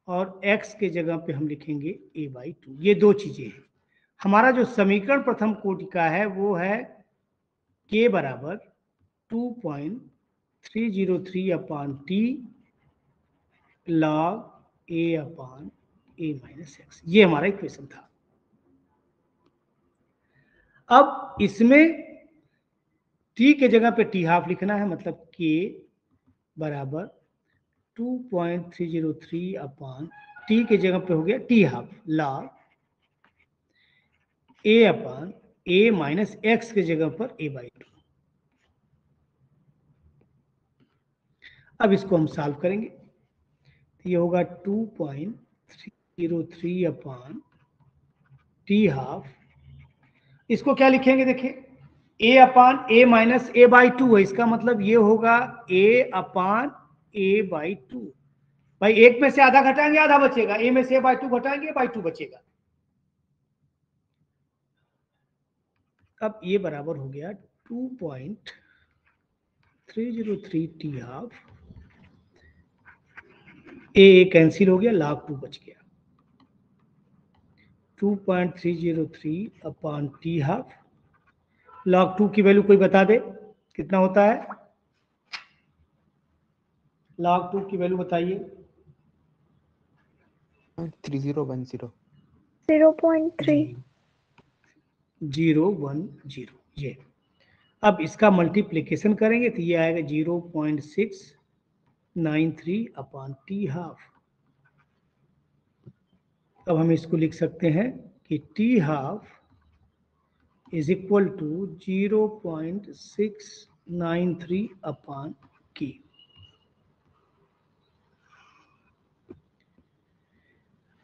और x के जगह पे हम लिखेंगे a/2। ये दो चीजें हैं। हमारा जो समीकरण प्रथम कोटि का है वो है k बराबर 2.303 upon T log a upon a minus x. ये हमारा इक्वेशन था। अब इसमें t के जगह पे टी हाफ लिखना है, मतलब k बराबर 2.303 अपॉन टी के जगह पे हो गया T half log a upon a minus X के जगह पर a/2। अब इसको हम सॉल्व करेंगे, ये होगा 2.303 अपॉन टी हाफ। इसको क्या लिखेंगे? देखिए a upon a minus a/2 है, इसका मतलब ये होगा a अपॉन a/2। भाई एक में से आधा घटाएंगे आधा बचेगा, a में से a/2 घटाएंगे a/2 बचेगा। अब ये बराबर हो गया 2.303 टी हाफ, ए कैंसिल हो गया, log 2 बच गया। 2.303 अपॉन टी हाफ, log 2 की वैल्यू कोई बता दे कितना होता है? log 2 की वैल्यू बताइए। 3010 0.3 ये। अब इसका मल्टीप्लिकेशन करेंगे तो ये आएगा 0.693 अपॉन टी हाफ। अब हम इसको लिख सकते हैं कि T half is equal to 0.693 upon K.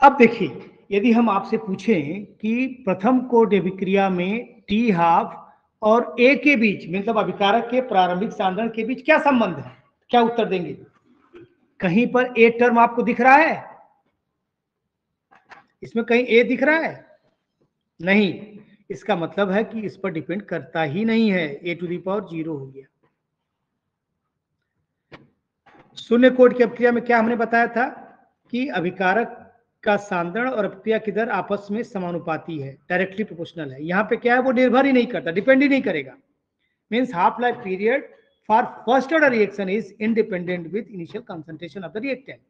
अब देखिए, यदि हम आपसे पूछें कि प्रथम कोटि अभिक्रिया में टी हाफ और ए के बीच, मतलब अभिकारक के प्रारंभिक सांद्रण के बीच क्या संबंध है, क्या उत्तर देंगे? कहीं पर ए टर्म आपको दिख रहा है? इसमें कहीं ए दिख रहा है? नहीं। इसका मतलब है कि इस पर डिपेंड करता ही नहीं है, a टू दी पावर 0 हो गया। शून्य कोटि की अभिक्रिया में क्या हमने बताया था कि अभिकारक का सांद्रण और अभिक्रिया की दर आपस में समानुपाती है, डायरेक्टली प्रोपोर्शनल है। यहाँ पे क्या है, वो निर्भर ही नहीं करता, डिपेंड ही नहीं करेगा। Means half life period for first order reaction is independent with initial concentration of the reactant.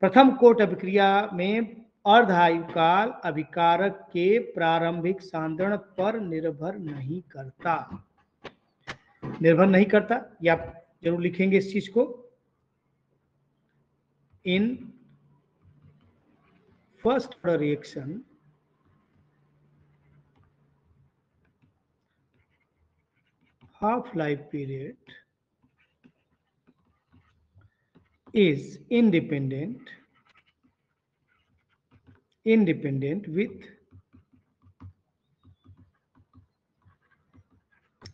प्रथम कोट अभिक्रिया में अर्धायु काल अभिकारक के प्रारंभिक सांद्रण पर निर्भर नहीं करता। या आप जरूर लिखेंगे इस चीज को। In first order reaction half life period is independent with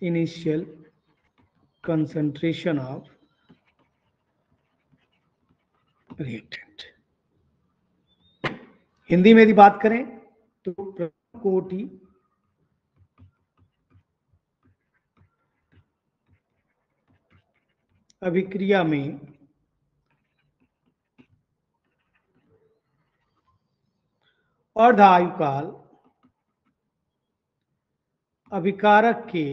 initial concentration of reactant। Hindi में यदि बात करें तो प्रथम कोटि अभिक्रिया में अर्धायु काल अभिकारक के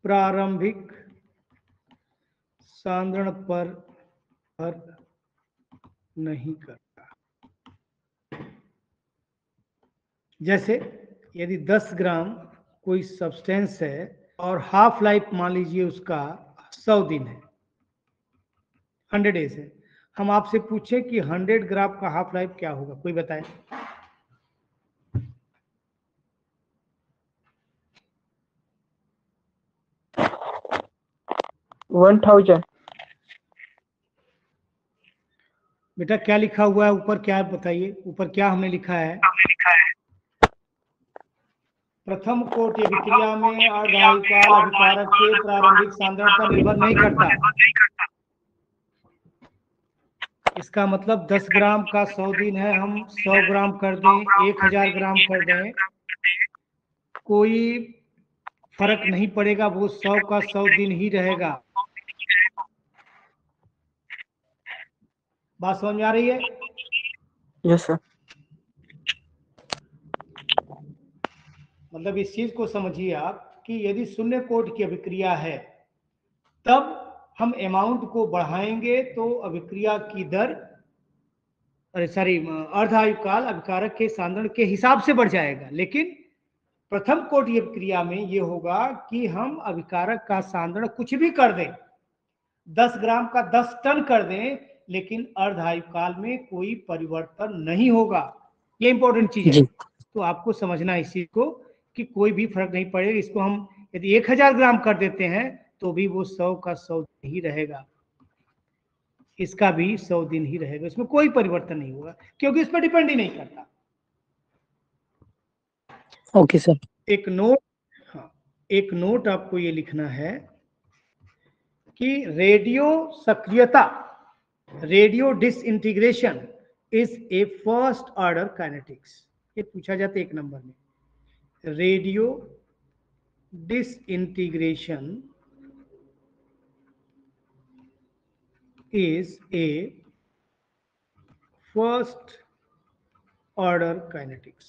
प्रारंभिक सांद्रण पर नहीं करता। जैसे यदि 10 ग्राम कोई सब्सटेंस है और हाफ लाइफ मान लीजिए उसका 100 दिन है, 100 डेज है, हम आपसे पूछें कि 100 ग्राम का हाफ लाइफ क्या होगा, कोई बताए? बेटा क्या लिखा हुआ है ऊपर, क्या बताइए ऊपर क्या हमने लिखा है? प्रथम कोटि अभिक्रिया में अर्धायु काल अभिकारक के प्रारंभिक सांद्रण पर निर्भर नहीं करता। इसका मतलब 10 ग्राम का 100 दिन है, हम 100 ग्राम कर दें, 1000 ग्राम कर दें, कोई फर्क नहीं पड़ेगा, वो 100 का 100 दिन ही रहेगा। बात समझ में आ रही है? Yes sir. मतलब इस चीज को समझिए आप कि यदि शून्य कोट की अभिक्रिया है तब हम अमाउंट को बढ़ाएंगे तो अभिक्रिया की दर अर्धायु काल अभिकारक के सांद्रण के हिसाब से बढ़ जाएगा। लेकिन प्रथम कोट की अभिक्रिया में ये होगा कि हम अभिकारक का सांद्रण कुछ भी कर दें, 10 ग्राम का 10 टन कर दें, लेकिन अर्धायु काल में कोई परिवर्तन नहीं होगा। ये इंपॉर्टेंट चीज है, तो आपको समझना इस चीज को कि कोई भी फर्क नहीं पड़ेगा। इसको हम यदि 1000 ग्राम कर देते हैं तो भी वो 100 का 100 दिन ही रहेगा, इसका भी 100 दिन ही रहेगा, इसमें कोई परिवर्तन नहीं होगा क्योंकि इस पर डिपेंड ही नहीं करता। Okay sir. एक नोट आपको ये लिखना है कि radio disintegration is a first order kinetics. ये पूछा जाता है 1 नंबर में। Radio disintegration is a first order kinetics।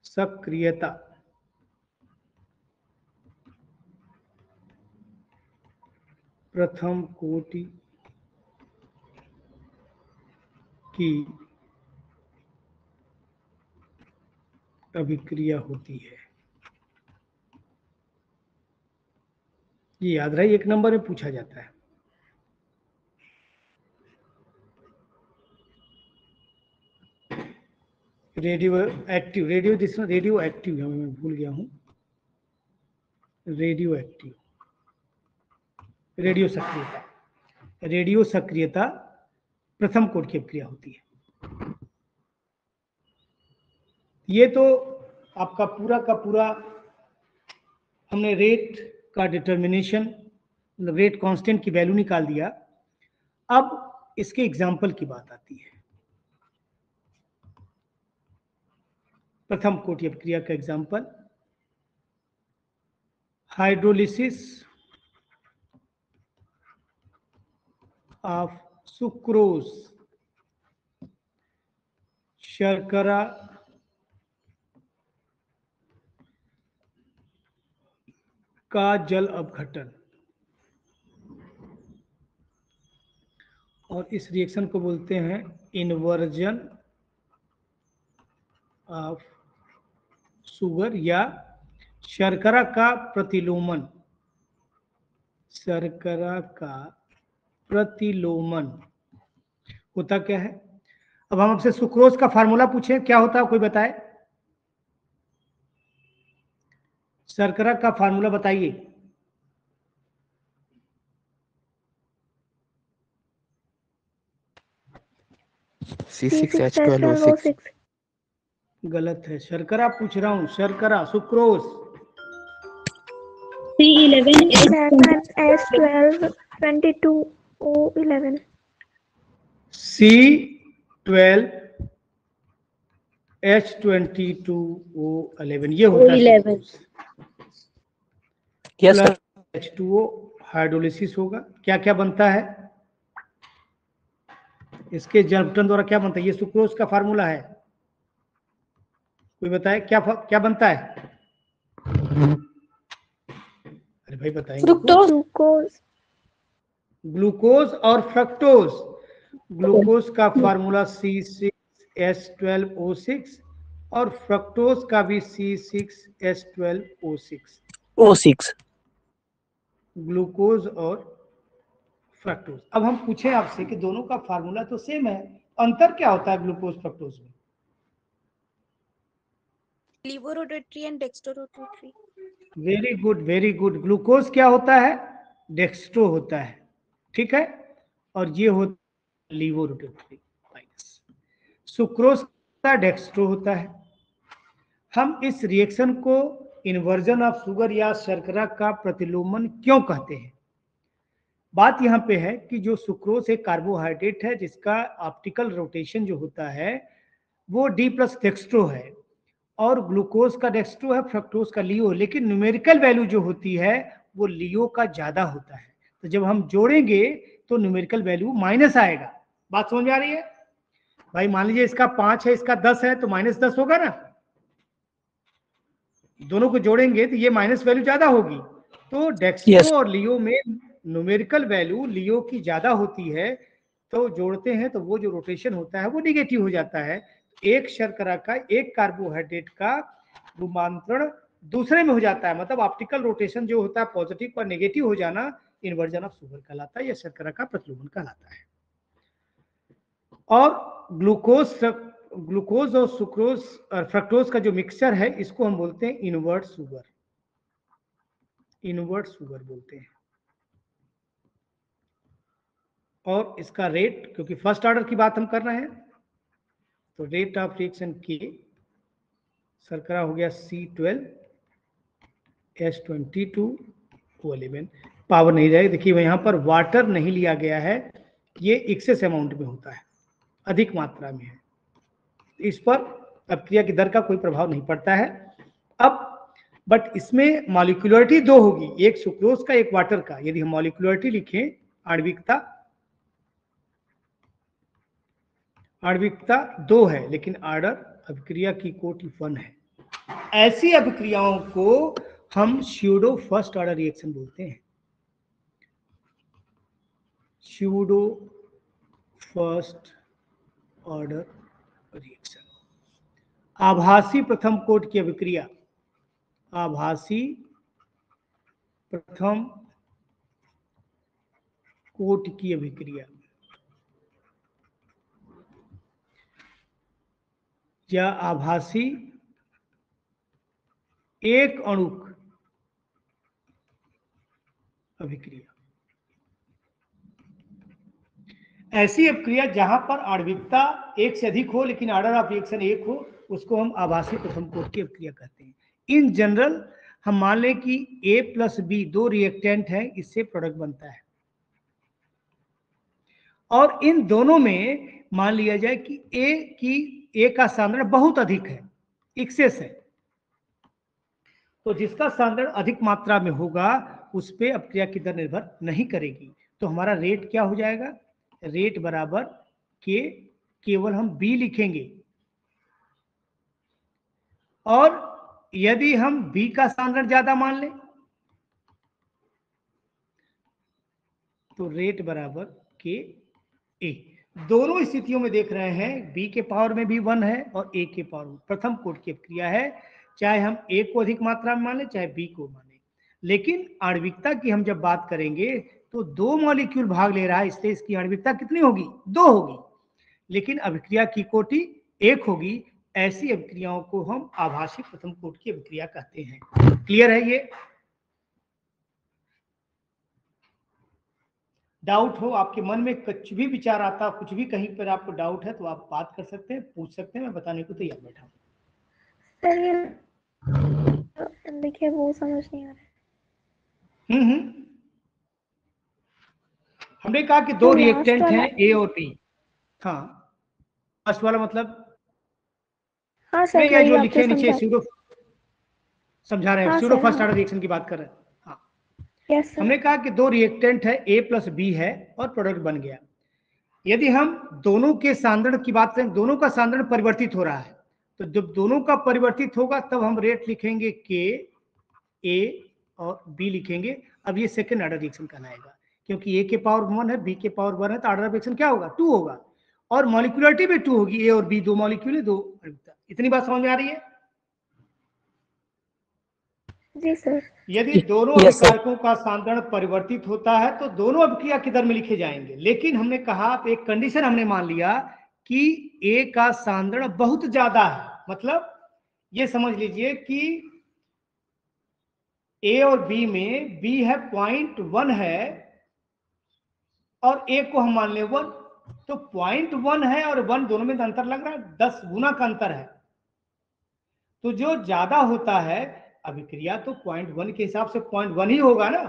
सक्रियता प्रथम कोटि की अभिक्रिया होती है। ये याद रहे, 1 नंबर में पूछा जाता है। रेडियो एक्टिव मैं भूल गया हूं। रेडियो सक्रियता प्रथम कोट की अभिक्रिया होती है। ये तो आपका पूरा का पूरा हमने रेट का डिटर्मिनेशन, मतलब रेट कांस्टेंट की वैल्यू निकाल दिया। अब इसके एग्जाम्पल की बात आती है। प्रथम कोटि अभिक्रिया का एग्जाम्पल, हाइड्रोलिसिस ऑफ सुक्रोज, शर्करा का जल अपघटन, और इस रिएक्शन को बोलते हैं इन्वर्जन ऑफ शुगर या शर्करा का प्रतिलोमन। शर्करा का प्रतिलोमन होता क्या है? अब हम आपसे सुक्रोज का फार्मूला पूछे, क्या होता है कोई बताए? शर्करा का फार्मूला बताइए। C6H12O6। गलत है, शर्करा पूछ रहा हूं, शर्करा, सुक्रोज। C11H1222O11। C12H22O11 ये होता है sucrose. Yes sir. H2O hydrolysis होगा। क्या क्या बनता है इसके जलपटन द्वारा, क्या बनता है? ये सुक्रोज का फार्मूला है, कोई बताए क्या क्या बनता है? अरे भाई बताएंगे। ग्लूकोज। ग्लूकोज और फ्रक्टोज। ग्लूकोज का फार्मूला C6H12O6 और फ्रक्टोज का भी C6H12O6। O6। ग्लूकोज और फ्रक्टोज। अब हम पूछें आपसे कि दोनों का फार्मूला तो सेम है, अंतर क्या होता है ग्लूकोज फ्रक्टोज में? Laevorotatory and dextrorotatory. Very good, very good. Glucose क्या होता है? डेक्स्ट्रो होता है, ठीक है, और ये होता है लीवोरोटेटरी माइनस। सुक्रोज का डेक्स्ट्रो होता है। हम इस रिएक्शन को इन्वर्जन ऑफ शुगर या शर्करा का प्रतिलोमन क्यों कहते हैं? बात यहाँ पे है कि जो सुक्रोज एक कार्बोहाइड्रेट है जिसका ऑप्टिकल रोटेशन जो होता है वो D प्लस डेक्स्ट्रो है, और ग्लूकोज का डेक्स्ट्रो है, फ्रक्टोज का लियो, लेकिन न्यूमेरिकल वैल्यू जो होती है वो लियो का ज्यादा होता है। तो जब हम जोड़ेंगे तो न्यूमेरिकल वैल्यू माइनस आएगा। बात समझ में आ रही है भाई? मान लीजिए इसका 5 है, इसका 10 है, तो -10 होगा ना। दोनों को जोड़ेंगे तो ये माइनस वैल्यू ज्यादा होगी। तो डेक्स्ट्रो और लियो में न्यूमेरिकल वैल्यू लियो की ज्यादा होती है, तो जोड़ते हैं तो वो जो रोटेशन होता है वो निगेटिव हो जाता है। एक शर्करा का, एक कार्बोहाइड्रेट का रूपांतरण दूसरे में हो जाता है, मतलब ऑप्टिकल रोटेशन जो होता है पॉजिटिव पर नेगेटिव हो जाना, इन्वर्जन ऑफ शुगर कहलाता है या शर्करा का प्रतिलोमन कहलाता है। और ग्लूकोज और सुक्रोज और फ्रक्टोज का जो मिक्सचर है इसको हम बोलते हैं इनवर्ट शुगर। इनवर्ट शुगर बोलते हैं। और इसका रेट, क्योंकि फर्स्ट ऑर्डर की बात हम कर रहे हैं, तो रेट ऑफ रिएक्शन के शर्करा हो गया C12H22O11। पावर नहीं जाएगी, देखिए यहाँ पर वाटर नहीं लिया गया है, ये एक्सेस अमाउंट में होता है, अधिक मात्रा में है, इस पर अपक्रिया की दर का कोई प्रभाव नहीं पड़ता है। अब बट इसमें मॉलिक्यूलरिटी दो होगी, एक सुक्रोज का, एक वाटर का। यदि हम मॉलिक्यूलरिटी लिखें, आणविकता, आणविकता 2 है लेकिन ऑर्डर अभिक्रिया की कोटि 1 है। ऐसी अभिक्रियाओं को हम स्यूडो फर्स्ट ऑर्डर रिएक्शन बोलते हैं। Pseudo first order reaction. आभासी प्रथम कोट की अभिक्रिया, आभासी प्रथम कोट की अभिक्रिया या आभासी एक अणुक अभिक्रिया। ऐसी अभिक्रिया जहां पर आणविकता एक से अधिक हो लेकिन ऑर्डर ऑफ रिएक्शन एक हो, उसको हम आभासी प्रथम कोट की अभिक्रिया कहते हैं। इन जनरल हम मान लें कि A प्लस B दो रिएक्टेंट है, इससे प्रोडक्ट बनता है, और इन दोनों में मान लिया जाए कि A का सांद्रण बहुत अधिक है, एक्सेस है, तो जिसका सांद्रण अधिक मात्रा में होगा उस पर अपक्रिया की दर निर्भर नहीं करेगी। तो हमारा रेट क्या हो जाएगा? रेट बराबर के, केवल हम बी लिखेंगे। और यदि हम बी का सांद्रण ज्यादा मान लें तो रेट बराबर के ए। दोनों स्थितियों में देख रहे हैं बी के पावर में भी 1 है और ए के पावर में। प्रथम कोट की अभिक्रिया है, चाहे हम ए को अधिक मात्रा में माने चाहे बी को माने। लेकिन आणविकता की हम जब बात करेंगे तो 2 मॉलिक्यूल भाग ले रहा है, इसलिए इसकी आणविकता कितनी होगी? 2 होगी। लेकिन अभिक्रिया की कोटि 1 होगी। ऐसी अभिक्रियाओं को हम आभासी प्रथम कोट की अभिक्रिया कहते हैं। क्लियर है ये? डाउट हो, आपके मन में कुछ भी विचार आता, कुछ भी कहीं पर आपको डाउट है तो आप बात कर सकते हैं, पूछ सकते हैं, मैं बताने को तैयार बैठा हूँ। सर ये देखिए वो समझ नहीं आ रहा है। हमने कहा कि 2 तो रिएक्टेंट last हैं वाला- ए और बी। हाँ, फर्स्ट वाला मतलब हाँ सर ये जो वही लिखे आपने नीचे समझा। स्यूडो समझा रहे हैं, हाँ स्यूडो सर, फर्स्ट हाँ। ऑर्डर रिएक्शन की बात कर रहे हैं। हाँ, यस सर। हमने कहा कि 2 रिएक्टेंट है, ए प्लस बी है और प्रोडक्ट बन गया। यदि हम दोनों के सांद्रण की बात करें, दोनों का सांद्रण परिवर्तित हो रहा है, तो जब दोनों का परिवर्तित होगा तब हम रेट लिखेंगे के, ए और बी लिखेंगे। अब ये सेकेंड ऑर्डर रिएक्शन कहलाएगा, क्योंकि ए के पावर 1 है, बी के पावर 1 है, तो ऑर्डर रिएक्शन क्या होगा? 2 होगा। और मॉलिक्यूलरिटी भी 2 होगी, ए और बी 2 मॉलिक्यूल है, 2। इतनी बात समझ में आ रही है? जी सर। यदि दोनों Yes, sir. अभिकारकों का सांद्रण परिवर्तित होता है तो दोनों अभिक्रिया के दर में लिखे जाएंगे। लेकिन हमने कहा, एक कंडीशन हमने मान लिया कि ए का सांद्रण बहुत ज्यादा है। मतलब ये समझ लीजिए कि ए और बी में बी है 0.1 है और ए को हम मान ले 1, तो 0.1 है और 1 दोनों में अंतर लग रहा है, 10 गुना का अंतर है। तो जो ज्यादा होता है अभिक्रिया तो 0.1 के हिसाब से 0.1 ही होगा ना,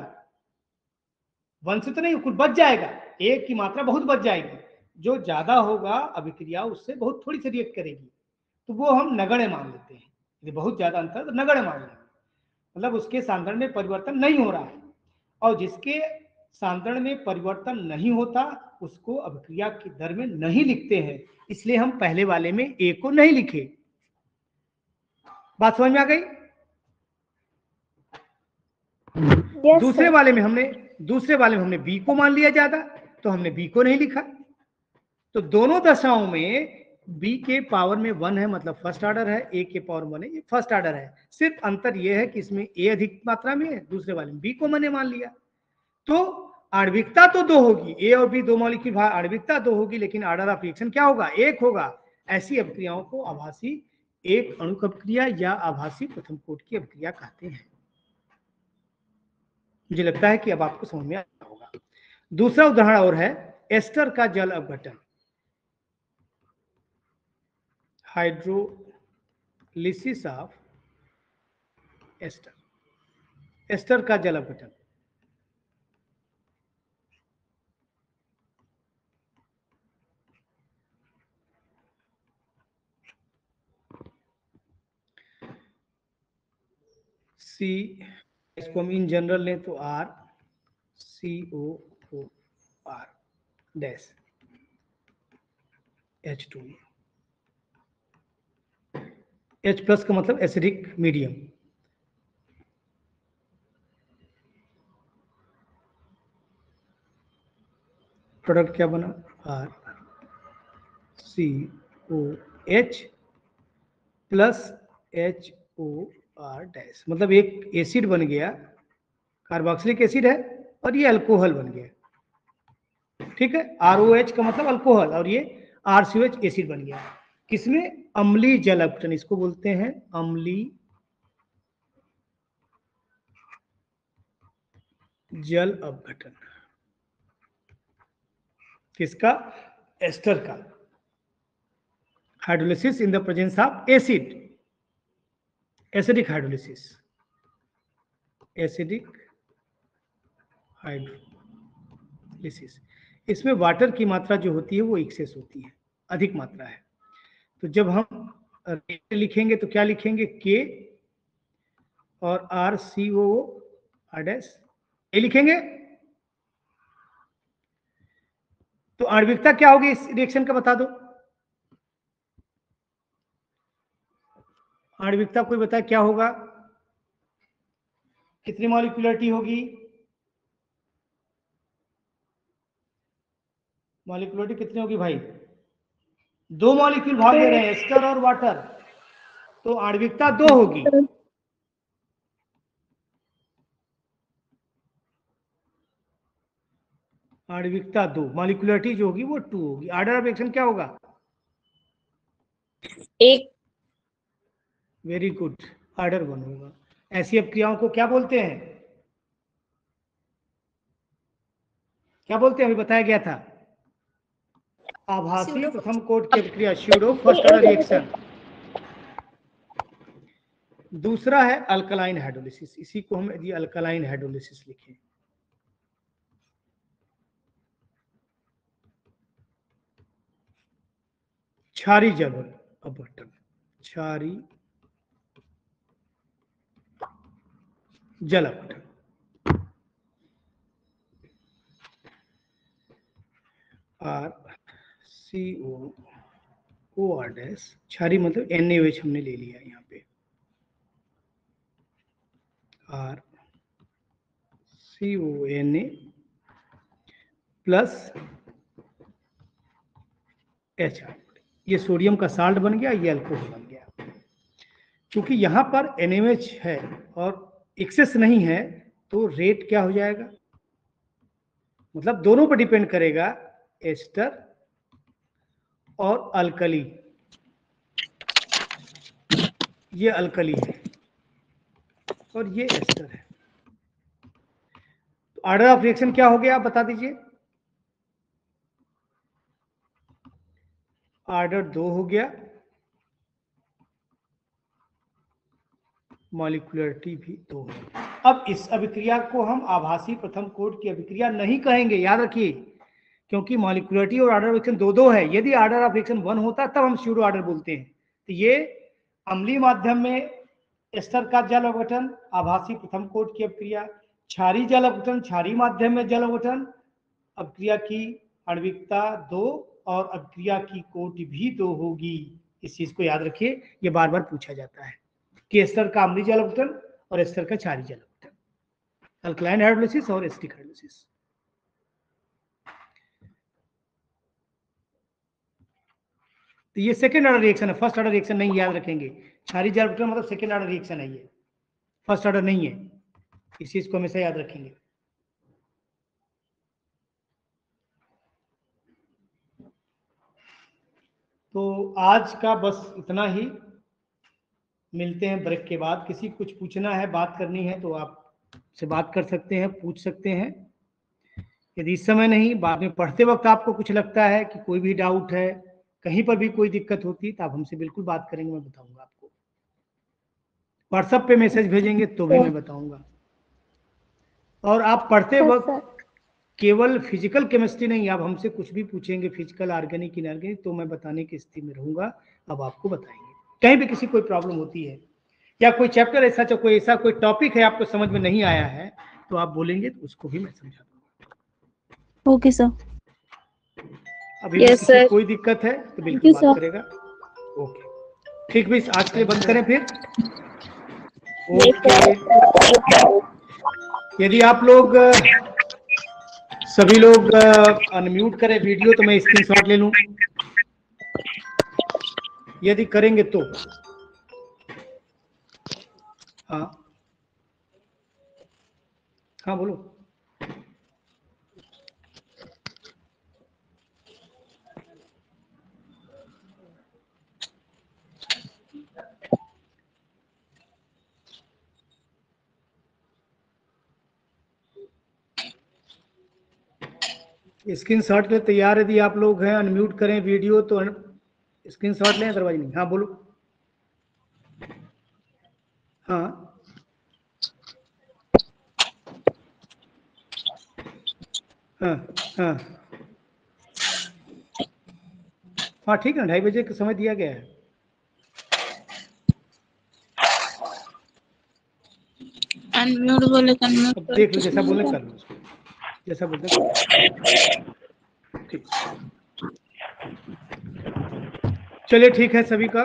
1 से तो नहीं, कुछ बच जाएगा, एक की मात्रा बहुत बच जाएगी। जो ज्यादा होगा अभिक्रिया उससे बहुत थोड़ी सी रिएक्ट करेगी, तो वो हम नगण्य मान लेते हैं। यदि बहुत ज्यादा अंतर तो नगण्य मान लेंगे, मतलब उसके सांद्रण में परिवर्तन नहीं हो रहा है। और जिसके सांद्रण में परिवर्तन नहीं होता उसको अभिक्रिया की दर में नहीं लिखते हैं, इसलिए हम पहले वाले में ए को नहीं लिखे। बात समझ में आ गई? यस दूसरे सर। वाले में हमने बी को मान लिया ज्यादा, तो हमने बी को नहीं लिखा। तो दोनों दशाओं में बी के पावर में 1 है, मतलब फर्स्ट ऑर्डर है, ए के पावर 1 है, ये फर्स्ट ऑर्डर है। सिर्फ अंतर यह है कि इसमें ए अधिक मात्रा में है, दूसरे वाले में बी को मैंने मान लिया। तो आणविकता तो 2 होगी, ए और बी 2 मॉलिक्यूल, आणविकता 2 होगी, लेकिन ऑर्डर ऑफ रिएक्शन क्या होगा? 1 होगा। ऐसी अभिक्रियाओं को आभासी एक अणुक अभिक्रिया या आभासी प्रथम कोट की अभिक्रिया कहते हैं। मुझे लगता है कि अब आपको समझ में आया होगा। दूसरा उदाहरण और है, एस्टर का जल अपघटन, हाइड्रोलिसिस ऑफ एस्टर, एस्टर का जल अपघटन। सी, इसको हम इन जनरल लें तो R COOR dash H2, H plus का मतलब एसिडिक मीडियम। प्रोडक्ट क्या बना? RCOH प्लस HOR डैश, मतलब एक एसिड बन गया, कार्बोक्सिलिक एसिड है और ये अल्कोहल बन गया। ठीक है, ROH का मतलब अल्कोहल और ये RCOH एसिड बन गया। किसमें? अम्लीय जल अपघटन, इसको बोलते हैं अम्लीय जल अपघटन। किसका? एस्टर का। Hydrolysis in the presence of acid, acidic hydrolysis, acidic hydrolysis. इसमें वाटर की मात्रा जो होती है वो एक्सेस होती है, अधिक मात्रा है। तो जब हम लिखेंगे तो क्या लिखेंगे? के और RCOO डैश ए लिखेंगे। तो आणविकता क्या होगी इस रिएक्शन का बता दो। आणविकता कोई बताए क्या होगा, कितनी मॉलिक्यूलरिटी होगी? मॉलिक्यूलरिटी कितनी होगी भाई? 2 मॉलिक्यूल भाग ले रहे हैं, एस्टर और वाटर, तो आणविकता 2 होगी। आणविकता 2, मॉलिक्यूलरिटी जो होगी वो 2 होगी। ऑर्डर ऑफ रिएक्शन क्या होगा? 1। वेरी गुड, ऑर्डर 1 होगा। ऐसी अपक्रियाओं को क्या बोलते हैं? क्या बोलते हैं, अभी बताया गया था, आभासी प्रथम कोट की अपक्रिया, स्यूडो फर्स्ट ऑर्डर रिएक्शन। दूसरा है अल्कलाइन हाइड्रोलिसिस, इसी को हम यदि अल्कलाइन हाइड्रोलिसिस लिखें, क्षारी जल अपघटन, क्षारी जल अपघटन। RCOOR डैश, क्षारी मतलब NaOH हमने ले लिया यहाँ पे, RCONA प्लस HR, ये सोडियम का साल्ट बन गया, ये अल्कोहल बन गया। क्योंकि यहाँ पर NaOH है और एक्सेस नहीं है तो रेट क्या हो जाएगा, मतलब दोनों पर डिपेंड करेगा, एस्टर और अल्कली। ये अल्कली है और ये एस्टर है, तो ऑर्डर ऑफ रिएक्शन क्या हो गया आप बता दीजिए। ऑर्डर 2 हो गया, मॉलिक्यूलरिटी भी 2 है। अब इस अभिक्रिया को हम आभासी प्रथम कोट की अभिक्रिया नहीं कहेंगे, याद रखिए, क्योंकि मॉलिक्यूलरिटी और ऑर्डर ऑफ रिएक्शन 2-2 है। यदि ऑर्डर ऑफ रिएक्शन 1 होता तब हम स्यूडो ऑर्डर बोलते हैं। तो ये अम्लीय माध्यम में एस्टर का जल अपघटन, आभासी प्रथम कोट की अभिक्रिया, क्षारी जल अपघटन, क्षारी माध्यम में जल अपघटन, अभिक्रिया की आणविकता 2 और अभिक्रिया की कोट भी 2 होगी। इस चीज को याद रखिए, ये बार बार पूछा जाता है कि एस्टर का अम्लीय जल अपघटन और एस्टर का क्षारी जल अपघटन, अल्कलाइन हाइड्रोलिसिस और एसिटिक हाइड्रोलिसिस। तो ये सेकेंड ऑर्डर रिएक्शन है, फर्स्ट ऑर्डर रिएक्शन नहीं, याद रखेंगे। क्षारी जल अपघटन मतलब सेकेंड ऑर्डर रिएक्शन है, ये फर्स्ट ऑर्डर नहीं है, इस चीज को हमेशा याद रखेंगे। तो आज का बस इतना ही, मिलते हैं ब्रेक के बाद। किसी कुछ पूछना है, बात करनी है तो आप से बात कर सकते हैं, पूछ सकते हैं। यदि इस समय नहीं, बाद में पढ़ते वक्त आपको कुछ लगता है कि कोई भी डाउट है, कहीं पर भी कोई दिक्कत होती है तो आप हमसे बिल्कुल बात करेंगे, मैं बताऊंगा आपको। व्हाट्सएप पे मैसेज भेजेंगे तो भी मैं बताऊंगा। और आप पढ़ते वक्त केवल फिजिकल केमिस्ट्री नहीं, आप हमसे कुछ भी पूछेंगे, फिजिकल, ऑर्गेनिक, इनऑर्गेनिक, तो मैं बताने की स्थिति में रहूंगा, अब आपको बताएंगे। कहीं भी किसी कोई प्रॉब्लम होती है या कोई चैप्टर ऐसा, कोई ऐसा कोई टॉपिक है आपको समझ में नहीं आया है तो आप बोलेंगे तो उसको भी मैं समझा दूंगा। Okay sir. अभी भी किसी कोई दिक्कत है तो बिल्कुल बात करेगा। ओके ठीक, भी आज के लिए बंद करें फिर। ओके, यदि आप लोग सभी लोग अनम्यूट करें वीडियो तो मैं स्क्रीनशॉट ले लूं, यदि करेंगे तो। हाँ हाँ बोलो। स्क्रीनशॉट के लिए तैयार यदि आप लोग हैं, अनम्यूट करें वीडियो तो स्क्रीनशॉट लें, अदरवाइज नहीं। हाँ बोलो। हाँ हाँ हाँ हाँ ठीक है, 2:30 बजे का समय दिया गया है। अनम्यूट बोले, अब देख लो, जैसा बोले कर लो, जैसा बोलते। ठीक, चलिए ठीक है सभी का।